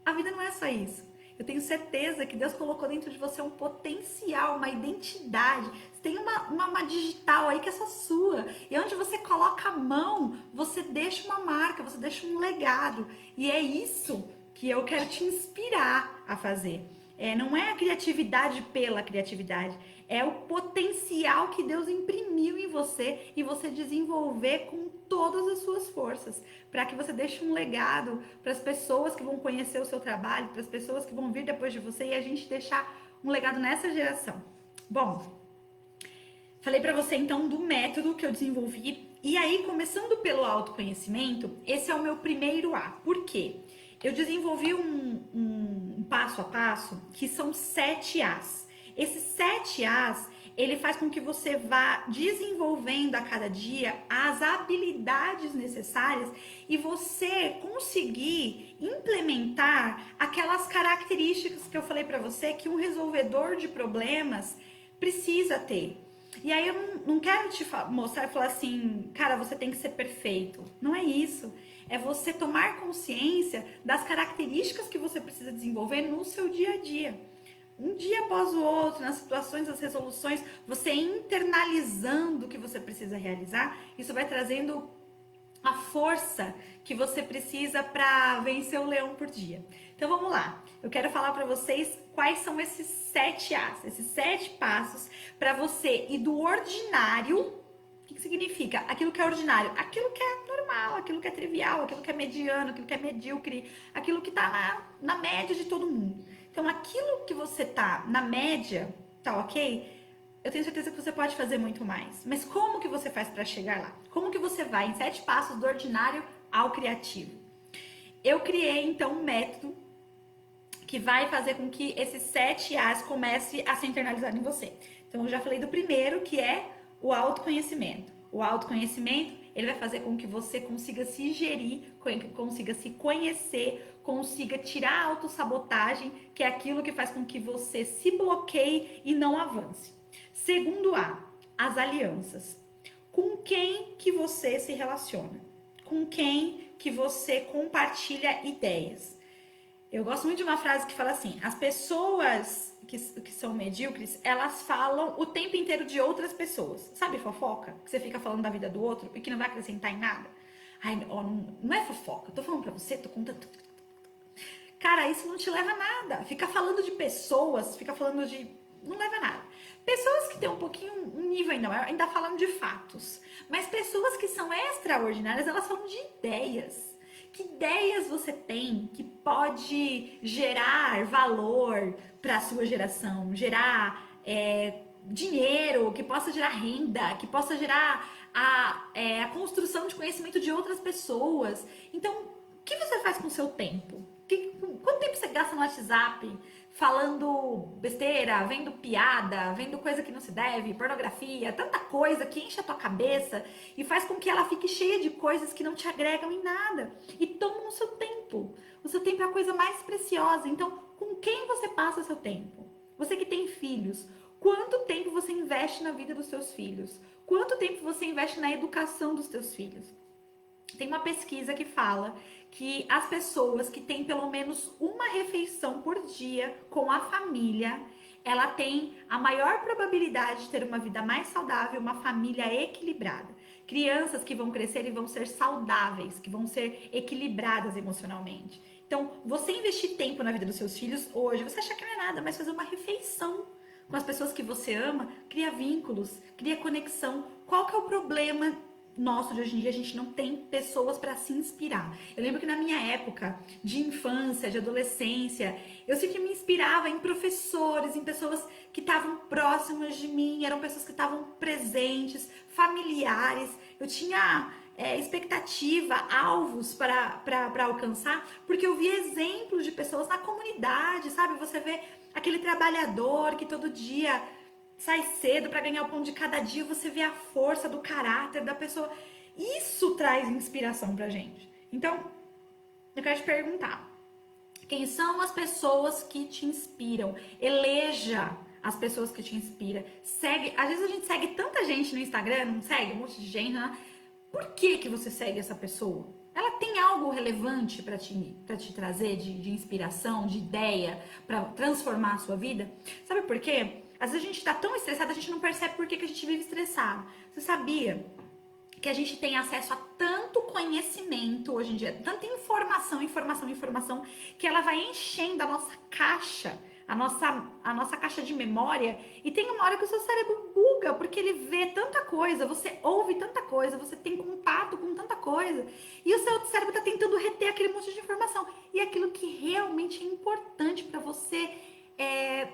A vida não é só isso. Eu tenho certeza que Deus colocou dentro de você um potencial, uma identidade. Você tem uma digital aí que é só sua. E onde você coloca a mão, você deixa uma marca, você deixa um legado. E é isso que eu quero te inspirar a fazer. Não é a criatividade pela criatividade, é o potencial que Deus imprimiu em você e você desenvolver com todas as suas forças, para que você deixe um legado para as pessoas que vão conhecer o seu trabalho, para as pessoas que vão vir depois de você e a gente deixar um legado nessa geração. Bom, falei para você então do método que eu desenvolvi e aí começando pelo autoconhecimento, esse é o meu primeiro A. Por quê? Eu desenvolvi um passo a passo que são 7 As. Esses 7 As, ele faz com que você vá desenvolvendo a cada dia as habilidades necessárias e você conseguir implementar aquelas características que eu falei para você que um resolvedor de problemas precisa ter. E aí eu não quero te mostrar e falar assim, cara, você tem que ser perfeito. Não é isso. É você tomar consciência das características que você precisa desenvolver no seu dia a dia. Um dia após o outro, nas situações, nas resoluções, você internalizando o que você precisa realizar, isso vai trazendo a força que você precisa para vencer o leão por dia. Então vamos lá. Eu quero falar para vocês quais são esses 7 As, esses 7 passos para você ir do ordinário. O que significa? Aquilo que é ordinário, aquilo que é normal, aquilo que é trivial, aquilo que é mediano, aquilo que é medíocre, aquilo que está na média de todo mundo. Então, aquilo que você tá na média, tá ok? Eu tenho certeza que você pode fazer muito mais. Mas como que você faz para chegar lá? Como que você vai em 7 passos do ordinário ao criativo? Eu criei, então, um método que vai fazer com que esses 7 As comece a ser internalizado em você. Então, eu já falei do primeiro, que é o autoconhecimento. O autoconhecimento, ele vai fazer com que você consiga se gerir, consiga se conhecer, consiga tirar a autossabotagem, que é aquilo que faz com que você se bloqueie e não avance. Segundo A, as alianças. Com quem que você se relaciona? Com quem que você compartilha ideias? Eu gosto muito de uma frase que fala assim, as pessoas que são medíocres, elas falam o tempo inteiro de outras pessoas. Sabe fofoca? Que você fica falando da vida do outro e que não vai acrescentar em nada. Ai, não é fofoca, eu tô falando pra você, tô contando. Cara, isso não te leva a nada. Fica falando de pessoas, fica falando de... não leva a nada. Pessoas que têm um pouquinho, um nível ainda falam de fatos. Mas pessoas que são extraordinárias, elas falam de ideias. Que ideias você tem que pode gerar valor para a sua geração, gerar dinheiro, que possa gerar renda, que possa gerar a construção de conhecimento de outras pessoas. Então, o que você faz com o seu tempo? Quanto tempo você gasta no WhatsApp falando besteira, vendo piada, vendo coisa que não se deve, pornografia, tanta coisa que enche a tua cabeça e faz com que ela fique cheia de coisas que não te agregam em nada e tomam o seu tempo. O seu tempo é a coisa mais preciosa. Então, com quem você passa o seu tempo? Você que tem filhos, quanto tempo você investe na vida dos seus filhos? Quanto tempo você investe na educação dos seus filhos? Tem uma pesquisa que fala que as pessoas que têm pelo menos uma refeição por dia com a família, ela tem a maior probabilidade de ter uma vida mais saudável, uma família equilibrada. Crianças que vão crescer e vão ser saudáveis, que vão ser equilibradas emocionalmente. Então, você investir tempo na vida dos seus filhos hoje, você acha que não é nada, mas fazer uma refeição com as pessoas que você ama, cria vínculos, cria conexão. Qual que é o problema nosso de hoje em dia? A gente não tem pessoas para se inspirar. Eu lembro que na minha época de infância, de adolescência, eu sempre me inspirava em professores, em pessoas que estavam próximas de mim, eram pessoas que estavam presentes, familiares. Eu tinha expectativa, alvos para alcançar, porque eu vi exemplos de pessoas na comunidade, sabe? Você vê aquele trabalhador que todo dia sai cedo para ganhar o pão de cada dia, você vê a força do caráter da pessoa. Isso traz inspiração pra gente. Então, eu quero te perguntar, quem são as pessoas que te inspiram? Eleja as pessoas que te inspiram. Segue, às vezes a gente segue tanta gente no Instagram, não segue? Um monte de gente, né? Por que você segue essa pessoa? Ela tem algo relevante para te trazer de inspiração, de ideia, para transformar a sua vida? Sabe por quê? Às vezes a gente está tão estressado, a gente não percebe por que a gente vive estressado. Você sabia que a gente tem acesso a tanto conhecimento hoje em dia, tanta informação, que ela vai enchendo a nossa caixa a nossa caixa de memória, e tem uma hora que o seu cérebro buga, porque ele vê tanta coisa, você ouve tanta coisa, você tem contato com tanta coisa, e o seu cérebro está tentando reter aquele monte de informação. E aquilo que realmente é importante para você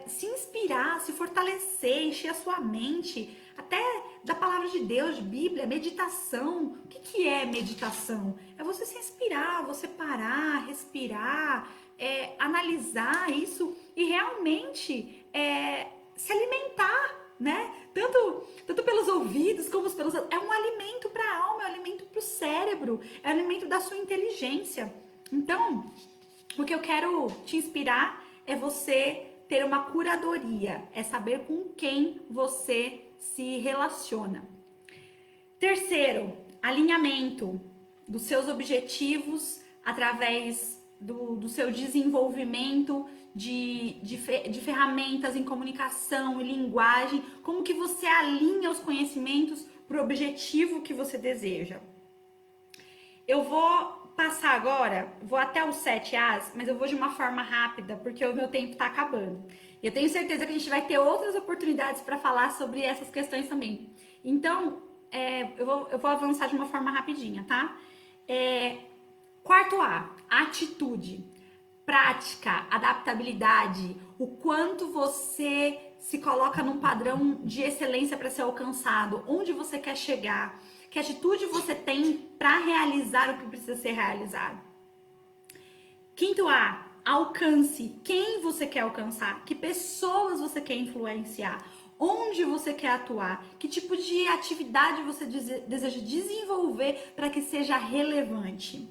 se inspirar, se fortalecer, encher a sua mente, até da palavra de Deus, Bíblia, meditação. O que é meditação? É você se inspirar, você parar, respirar, analisar isso e realmente se alimentar, né? Tanto pelos ouvidos como pelos... É um alimento para a alma, é um alimento para o cérebro, é um alimento da sua inteligência. Então, o que eu quero te inspirar é você ter uma curadoria, é saber com quem você se relaciona. Terceiro, alinhamento dos seus objetivos através do seu desenvolvimento de ferramentas em comunicação e linguagem, como que você alinha os conhecimentos para o objetivo que você deseja. Eu vou passar agora, vou até os 7 As, mas eu vou de uma forma rápida, porque o meu tempo está acabando. E eu tenho certeza que a gente vai ter outras oportunidades para falar sobre essas questões também. Então, eu vou avançar de uma forma rapidinha, tá? Quarto A, atitude, prática, adaptabilidade, o quanto você se coloca num padrão de excelência para ser alcançado, onde você quer chegar, que atitude você tem para realizar o que precisa ser realizado. Quinto A, alcance, quem você quer alcançar, que pessoas você quer influenciar, onde você quer atuar, que tipo de atividade você deseja desenvolver para que seja relevante.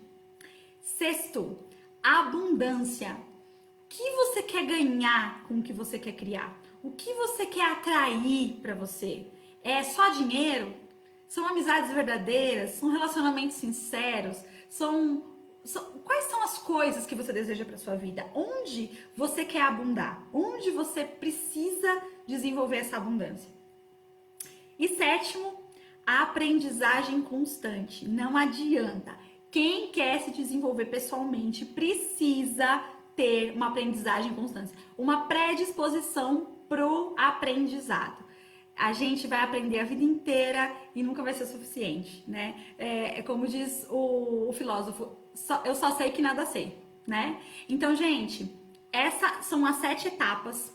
Sexto, abundância. O que você quer ganhar com o que você quer criar? O que você quer atrair para você? É só dinheiro? São amizades verdadeiras? São relacionamentos sinceros? Quais são as coisas que você deseja para sua vida? Onde você quer abundar? Onde você precisa desenvolver essa abundância? E sétimo, a aprendizagem constante. Não adianta. Quem quer se desenvolver pessoalmente precisa ter uma aprendizagem constante, uma predisposição pro aprendizado. A gente vai aprender a vida inteira e nunca vai ser suficiente, né? É como diz o filósofo, eu só sei que nada sei, né? Então, gente, essas são as 7 etapas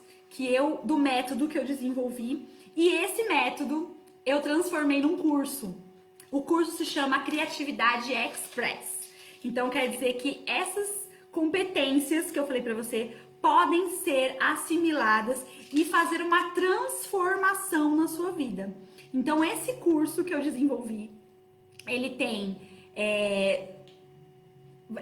do método que eu desenvolvi, e esse método eu transformei num curso. O curso se chama Criatividade Express. Então, quer dizer que essas competências que eu falei para você podem ser assimiladas e fazer uma transformação na sua vida. Então, esse curso que eu desenvolvi, ele tem...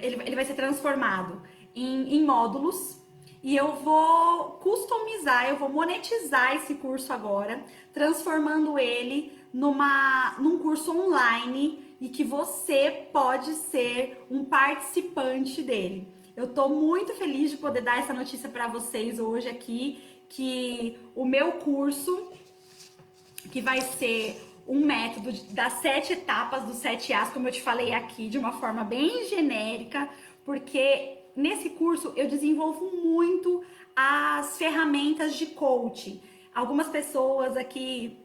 Ele vai ser transformado em módulos, e eu vou customizar, eu vou monetizar esse curso agora, transformando ele num curso online, e que você pode ser um participante dele. Eu tô muito feliz de poder dar essa notícia para vocês hoje aqui, que o meu curso, que vai ser um método das 7 etapas dos 7 As, como eu te falei aqui, de uma forma bem genérica, porque nesse curso eu desenvolvo muito as ferramentas de coaching. Algumas pessoas aqui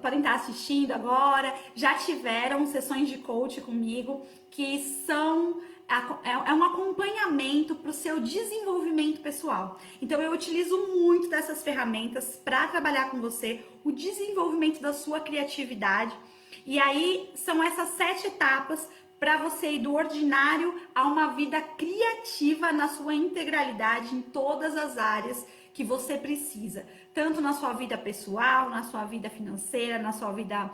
podem estar assistindo agora, já tiveram sessões de coaching comigo, que são um acompanhamento para o seu desenvolvimento pessoal. Então eu utilizo muito dessas ferramentas para trabalhar com você o desenvolvimento da sua criatividade. E aí são essas 7 etapas para você ir do ordinário a uma vida criativa na sua integralidade, em todas as áreas que você precisa, tanto na sua vida pessoal, na sua vida financeira, na sua vida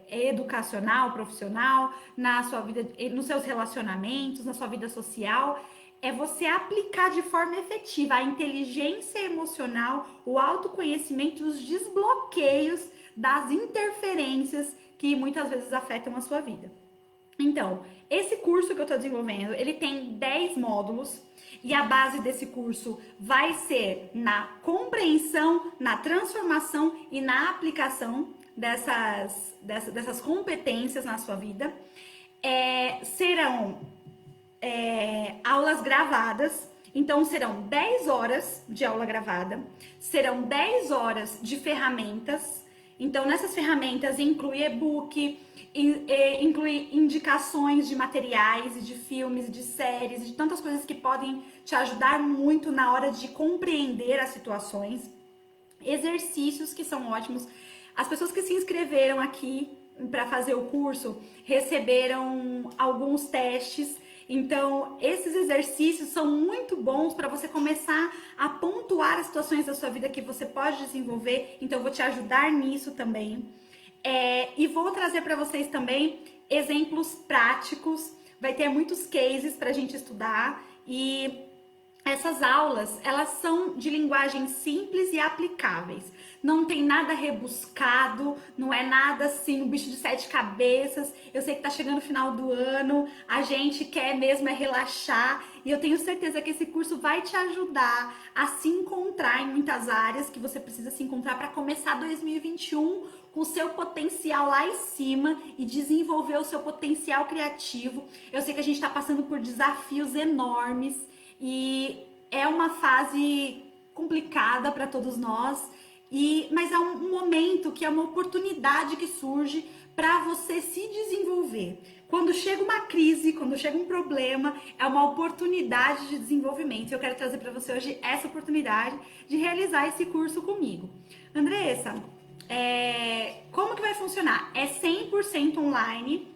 educacional, profissional, na sua vida, nos seus relacionamentos, na sua vida social. É você aplicar de forma efetiva a inteligência emocional, o autoconhecimento, os desbloqueios das interferências que muitas vezes afetam a sua vida. Então, esse curso que eu estou desenvolvendo, ele tem 10 módulos, e a base desse curso vai ser na compreensão, na transformação e na aplicação dessas competências na sua vida. Serão aulas gravadas, Então, serão 10 horas de aula gravada, serão 10 horas de ferramentas. Então, nessas ferramentas inclui e-book, inclui indicações de materiais, de filmes, de séries, de tantas coisas que podem te ajudar muito na hora de compreender as situações. Exercícios que são ótimos. As pessoas que se inscreveram aqui para fazer o curso receberam alguns testes. Então, esses exercícios são muito bons para você começar a pontuar as situações da sua vida que você pode desenvolver. Então, eu vou te ajudar nisso também. E vou trazer para vocês também exemplos práticos. Vai ter muitos cases para a gente estudar. E essas aulas, elas são de linguagem simples e aplicáveis. Não tem nada rebuscado, não é nada assim, um bicho de 7 cabeças. Eu sei que tá chegando o final do ano, a gente quer mesmo é relaxar. E eu tenho certeza que esse curso vai te ajudar a se encontrar em muitas áreas que você precisa se encontrar para começar 2021 com o seu potencial lá em cima e desenvolver o seu potencial criativo. Eu sei que a gente está passando por desafios enormes. E é uma fase complicada para todos nós, mas é um momento que é uma oportunidade que surge para você se desenvolver. Quando chega uma crise, quando chega um problema, é uma oportunidade de desenvolvimento. Eu quero trazer para você hoje essa oportunidade de realizar esse curso comigo. Andressa, como que vai funcionar? É 100% online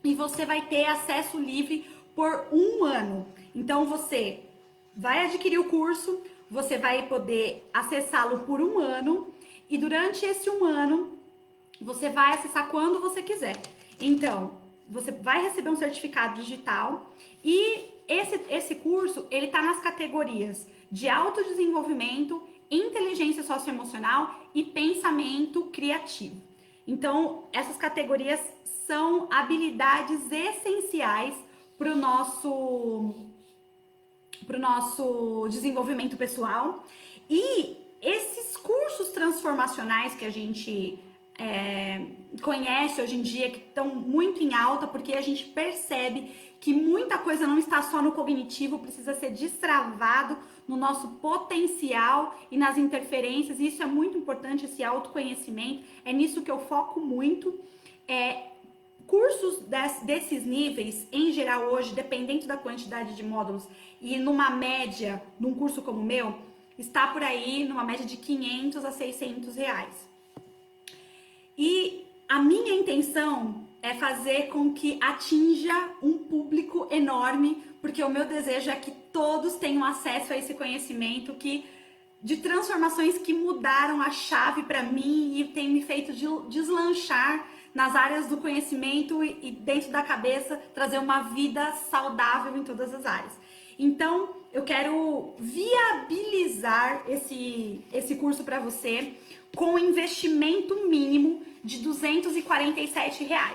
e você vai ter acesso livre por 1 ano. Então, você vai adquirir o curso, você vai poder acessá-lo por 1 ano e durante esse 1 ano, você vai acessar quando você quiser. Então, você vai receber um certificado digital e esse curso, ele tá nas categorias de autodesenvolvimento, inteligência socioemocional e pensamento criativo. Então, essas categorias são habilidades essenciais para o nosso desenvolvimento pessoal. E esses cursos transformacionais que a gente conhece hoje em dia, que estão muito em alta, porque a gente percebe que muita coisa não está só no cognitivo, precisa ser destravado no nosso potencial e nas interferências, e isso é muito importante, esse autoconhecimento, é nisso que eu foco muito. Cursos desses níveis, em geral hoje, dependendo da quantidade de módulos, e numa média, num curso como o meu, está por aí numa média de 500 a 600 reais. E a minha intenção é fazer com que atinja um público enorme, porque o meu desejo é que todos tenham acesso a esse conhecimento de transformações que mudaram a chave para mim e tem me feito deslanchar nas áreas do conhecimento e dentro da cabeça trazer uma vida saudável em todas as áreas. Então, eu quero viabilizar esse curso para você com um investimento mínimo de R$247,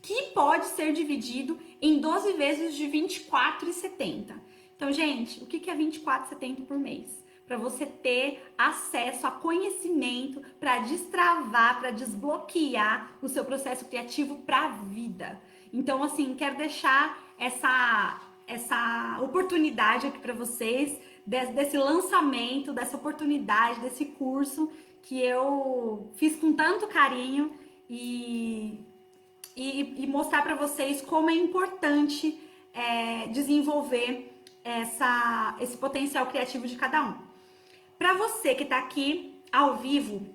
que pode ser dividido em 12 vezes de R$24,70. Então, gente, o que é R$24,70 por mês? Para você ter acesso a conhecimento, para destravar, para desbloquear o seu processo criativo para a vida. Então, assim, quero deixar essa oportunidade aqui para vocês, desse lançamento, dessa oportunidade, desse curso que eu fiz com tanto carinho e mostrar para vocês como é importante desenvolver esse potencial criativo de cada um. Para você que está aqui ao vivo,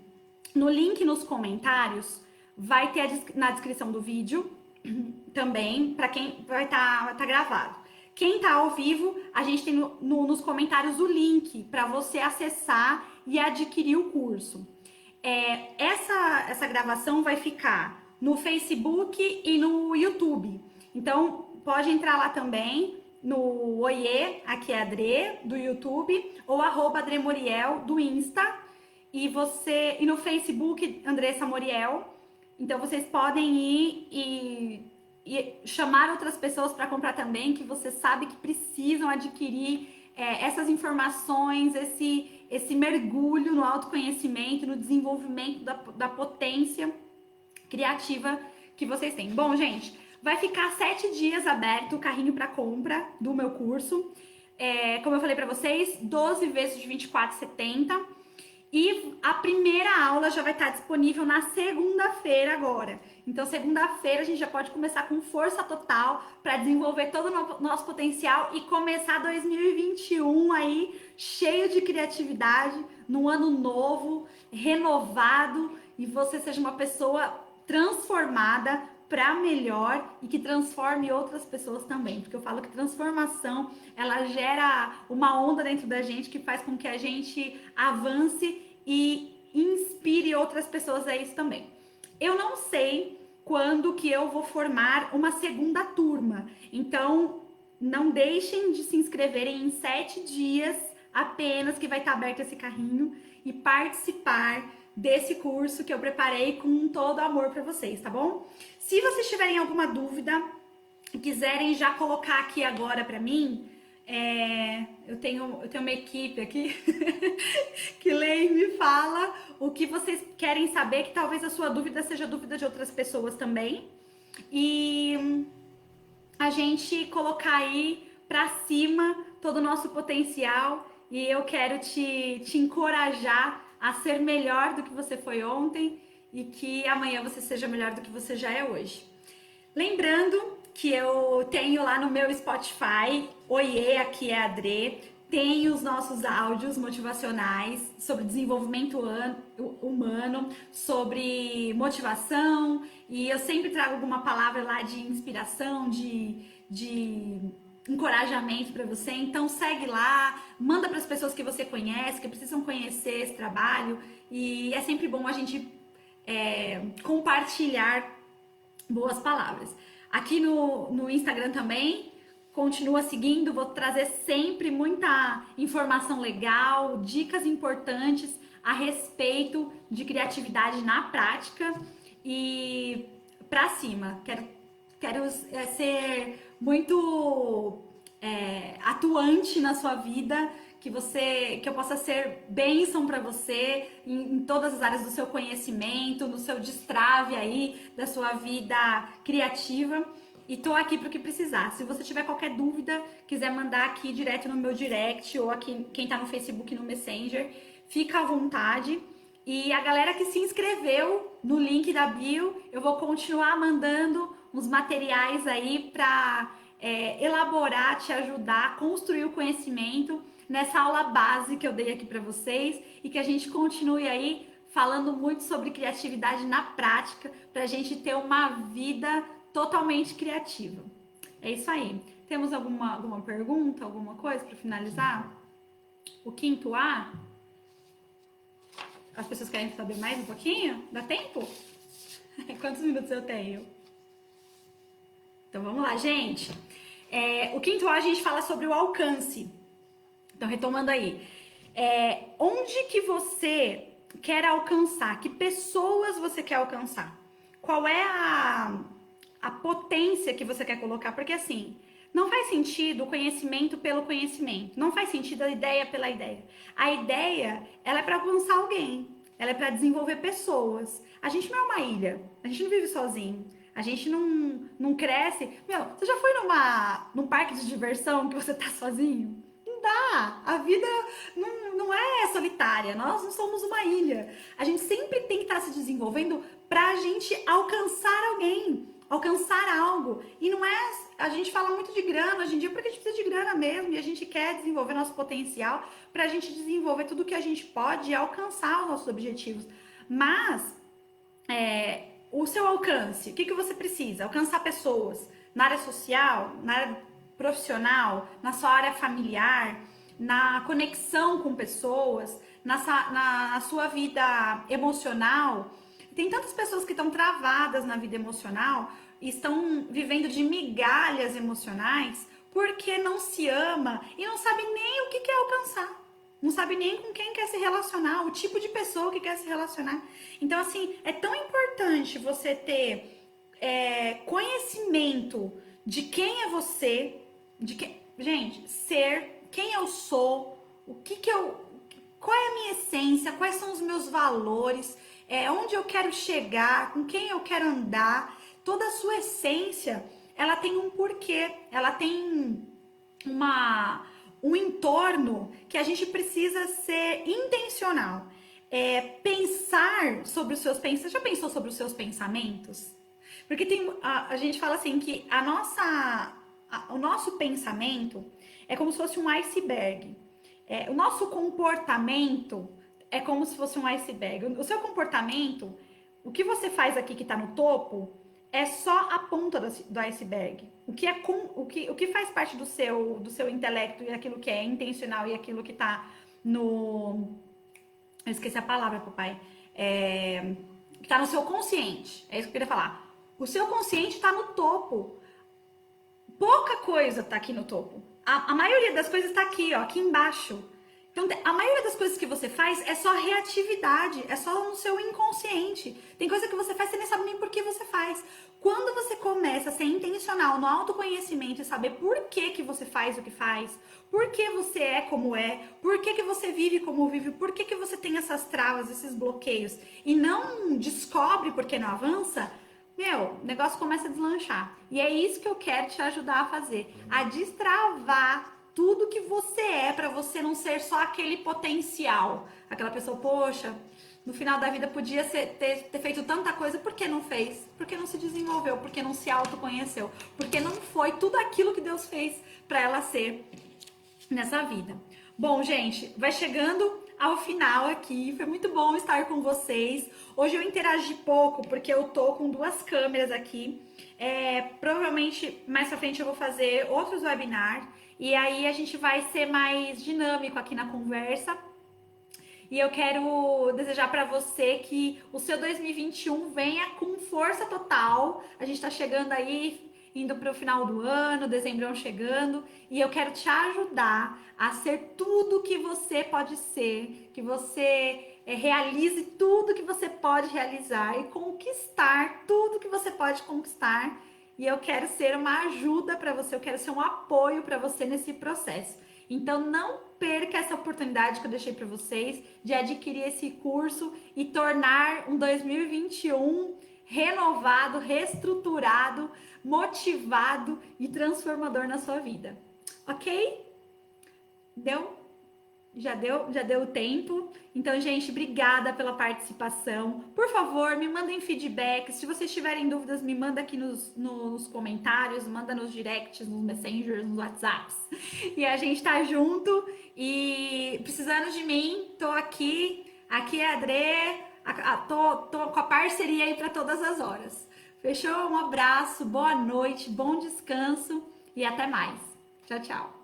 no link nos comentários, vai ter na descrição do vídeo também, para quem vai estar gravado. Quem está ao vivo, a gente tem nos comentários o link para você acessar e adquirir o curso. Essa gravação vai ficar no Facebook e no YouTube. Então, pode entrar lá também no Oiê, aqui é a Adrê, do YouTube, ou @AdreMoriel, do Insta. E no Facebook, Andressa Moriel. Então, vocês podem ir e chamar outras pessoas para comprar também, que você sabe que precisam adquirir essas informações, esse mergulho no autoconhecimento, no desenvolvimento da potência criativa que vocês têm. Bom, gente, vai ficar 7 dias aberto o carrinho para compra do meu curso. como eu falei para vocês, 12 vezes de 24,70. E a primeira aula já vai estar disponível na segunda-feira agora. Então, segunda-feira a gente já pode começar com força total para desenvolver todo o nosso potencial e começar 2021 aí cheio de criatividade, num ano novo, renovado, e você seja uma pessoa transformada para melhor e que transforme outras pessoas também, porque eu falo que transformação, ela gera uma onda dentro da gente que faz com que a gente avance e inspire outras pessoas a isso também. Eu não sei quando que eu vou formar uma segunda turma, então não deixem de se inscreverem em 7 dias apenas que vai estar aberto esse carrinho e participar desse curso que eu preparei com todo amor para vocês, tá bom? Se vocês tiverem alguma dúvida e quiserem já colocar aqui agora para mim, eu tenho uma equipe aqui que lê e me fala o que vocês querem saber, que talvez a sua dúvida seja dúvida de outras pessoas também. E a gente colocar aí para cima todo o nosso potencial, e eu quero te encorajar a ser melhor do que você foi ontem e que amanhã você seja melhor do que você já é hoje. Lembrando que eu tenho lá no meu Spotify, Oiê, aqui é a Adrê, tem os nossos áudios motivacionais sobre desenvolvimento humano, sobre motivação, e eu sempre trago alguma palavra lá de inspiração, de encorajamento para você. Então segue lá, manda para as pessoas que você conhece, que precisam conhecer esse trabalho, e é sempre bom a gente compartilhar boas palavras. Aqui no Instagram também, continua seguindo, vou trazer sempre muita informação legal, dicas importantes a respeito de criatividade na prática e pra cima. Quero ser muito atuante na sua vida, que eu possa ser bênção para você em todas as áreas do seu conhecimento, no seu destrave aí da sua vida criativa. E tô aqui para o que precisar. Se você tiver qualquer dúvida, quiser mandar aqui direto no meu direct ou aqui quem tá no Facebook, no Messenger, fica à vontade. E a galera que se inscreveu no link da bio, eu vou continuar mandando uns materiais aí para elaborar, te ajudar a construir o conhecimento nessa aula base que eu dei aqui para vocês, e que a gente continue aí falando muito sobre criatividade na prática, para a gente ter uma vida totalmente criativa. É isso aí. Temos alguma pergunta, alguma coisa para finalizar? O quinto A? As pessoas querem saber mais um pouquinho? Dá tempo? Quantos minutos eu tenho? Então vamos lá, gente. O quinto A a gente fala sobre o alcance. Então, retomando aí. Onde que você quer alcançar? Que pessoas você quer alcançar? Qual é a potência que você quer colocar? Porque assim, não faz sentido o conhecimento pelo conhecimento. Não faz sentido a ideia pela ideia. A ideia, ela é para alcançar alguém. Ela é para desenvolver pessoas. A gente não é uma ilha. A gente não vive sozinho. A gente não cresce. Meu, você já foi num parque de diversão que você tá sozinho? Não dá. A vida não é solitária. Nós não somos uma ilha. A gente sempre tem que estar se desenvolvendo pra gente alcançar alguém, alcançar algo. E não é... A gente fala muito de grana hoje em dia porque a gente precisa de grana mesmo, e a gente quer desenvolver nosso potencial pra gente desenvolver tudo que a gente pode e alcançar os nossos objetivos. Mas o seu alcance, o que você precisa? Alcançar pessoas na área social, na área profissional, na sua área familiar, na conexão com pessoas, na sua vida emocional. Tem tantas pessoas que estão travadas na vida emocional e estão vivendo de migalhas emocionais porque não se ama e não sabe nem o que quer alcançar. Não sabe nem com quem quer se relacionar, o tipo de pessoa que quer se relacionar. Então, assim, é tão importante você ter conhecimento de quem é você, gente, ser, quem eu sou, qual é a minha essência, quais são os meus valores, onde eu quero chegar, com quem eu quero andar. Toda a sua essência, ela tem um porquê, ela tem um entorno que a gente precisa ser intencional. Pensar sobre os seus pensamentos. Você já pensou sobre os seus pensamentos? Porque a gente fala assim que o nosso pensamento é como se fosse um iceberg. O nosso comportamento é como se fosse um iceberg. O seu comportamento, o que você faz aqui que está no topo, é só a ponta do iceberg. O que faz parte do seu intelecto e aquilo que é intencional e aquilo que está no... Eu esqueci a palavra, papai. Que está no seu consciente. É isso que eu queria falar. O seu consciente está no topo. Pouca coisa está aqui no topo. A maioria das coisas está aqui, ó, aqui embaixo. Então, a maioria das coisas que você faz é só reatividade, é só no seu inconsciente. Tem coisa que você faz, você nem sabe nem por que você faz. Quando você começa a ser intencional no autoconhecimento e saber por que você faz o que faz, por que você é como é, por que você vive como vive, por que você tem essas travas, esses bloqueios, e não descobre por que não avança, o negócio começa a deslanchar. E é isso que eu quero te ajudar a fazer, a destravar tudo que você é, para você não ser só aquele potencial. Aquela pessoa, poxa, no final da vida podia ter feito tanta coisa, por que não fez? Porque não se desenvolveu, porque não se autoconheceu, porque não foi tudo aquilo que Deus fez para ela ser nessa vida. Bom, gente, vai chegando ao final aqui, foi muito bom estar com vocês. Hoje eu interagi pouco, porque eu tô com 2 câmeras aqui. Provavelmente mais pra frente eu vou fazer outros webinars, e aí a gente vai ser mais dinâmico aqui na conversa. E eu quero desejar para você que o seu 2021 venha com força total. A gente tá chegando aí, indo para o final do ano, dezembrão chegando, e eu quero te ajudar a ser tudo que você pode ser, que você realize tudo que você pode realizar e conquistar tudo que você pode conquistar. E eu quero ser uma ajuda para você, eu quero ser um apoio para você nesse processo. Então não perca essa oportunidade que eu deixei para vocês de adquirir esse curso e tornar um 2021 renovado, reestruturado, motivado e transformador na sua vida. Ok? Deu? Já deu o tempo. Então, gente, obrigada pela participação. Por favor, me mandem feedback. Se vocês tiverem dúvidas, me manda aqui nos comentários, manda nos directs, nos messengers, nos WhatsApps. E a gente tá junto. E precisando de mim, tô aqui. Aqui é a Adrê. Tô com a parceria aí para todas as horas. Fechou? Um abraço, boa noite, bom descanso e até mais. Tchau, tchau.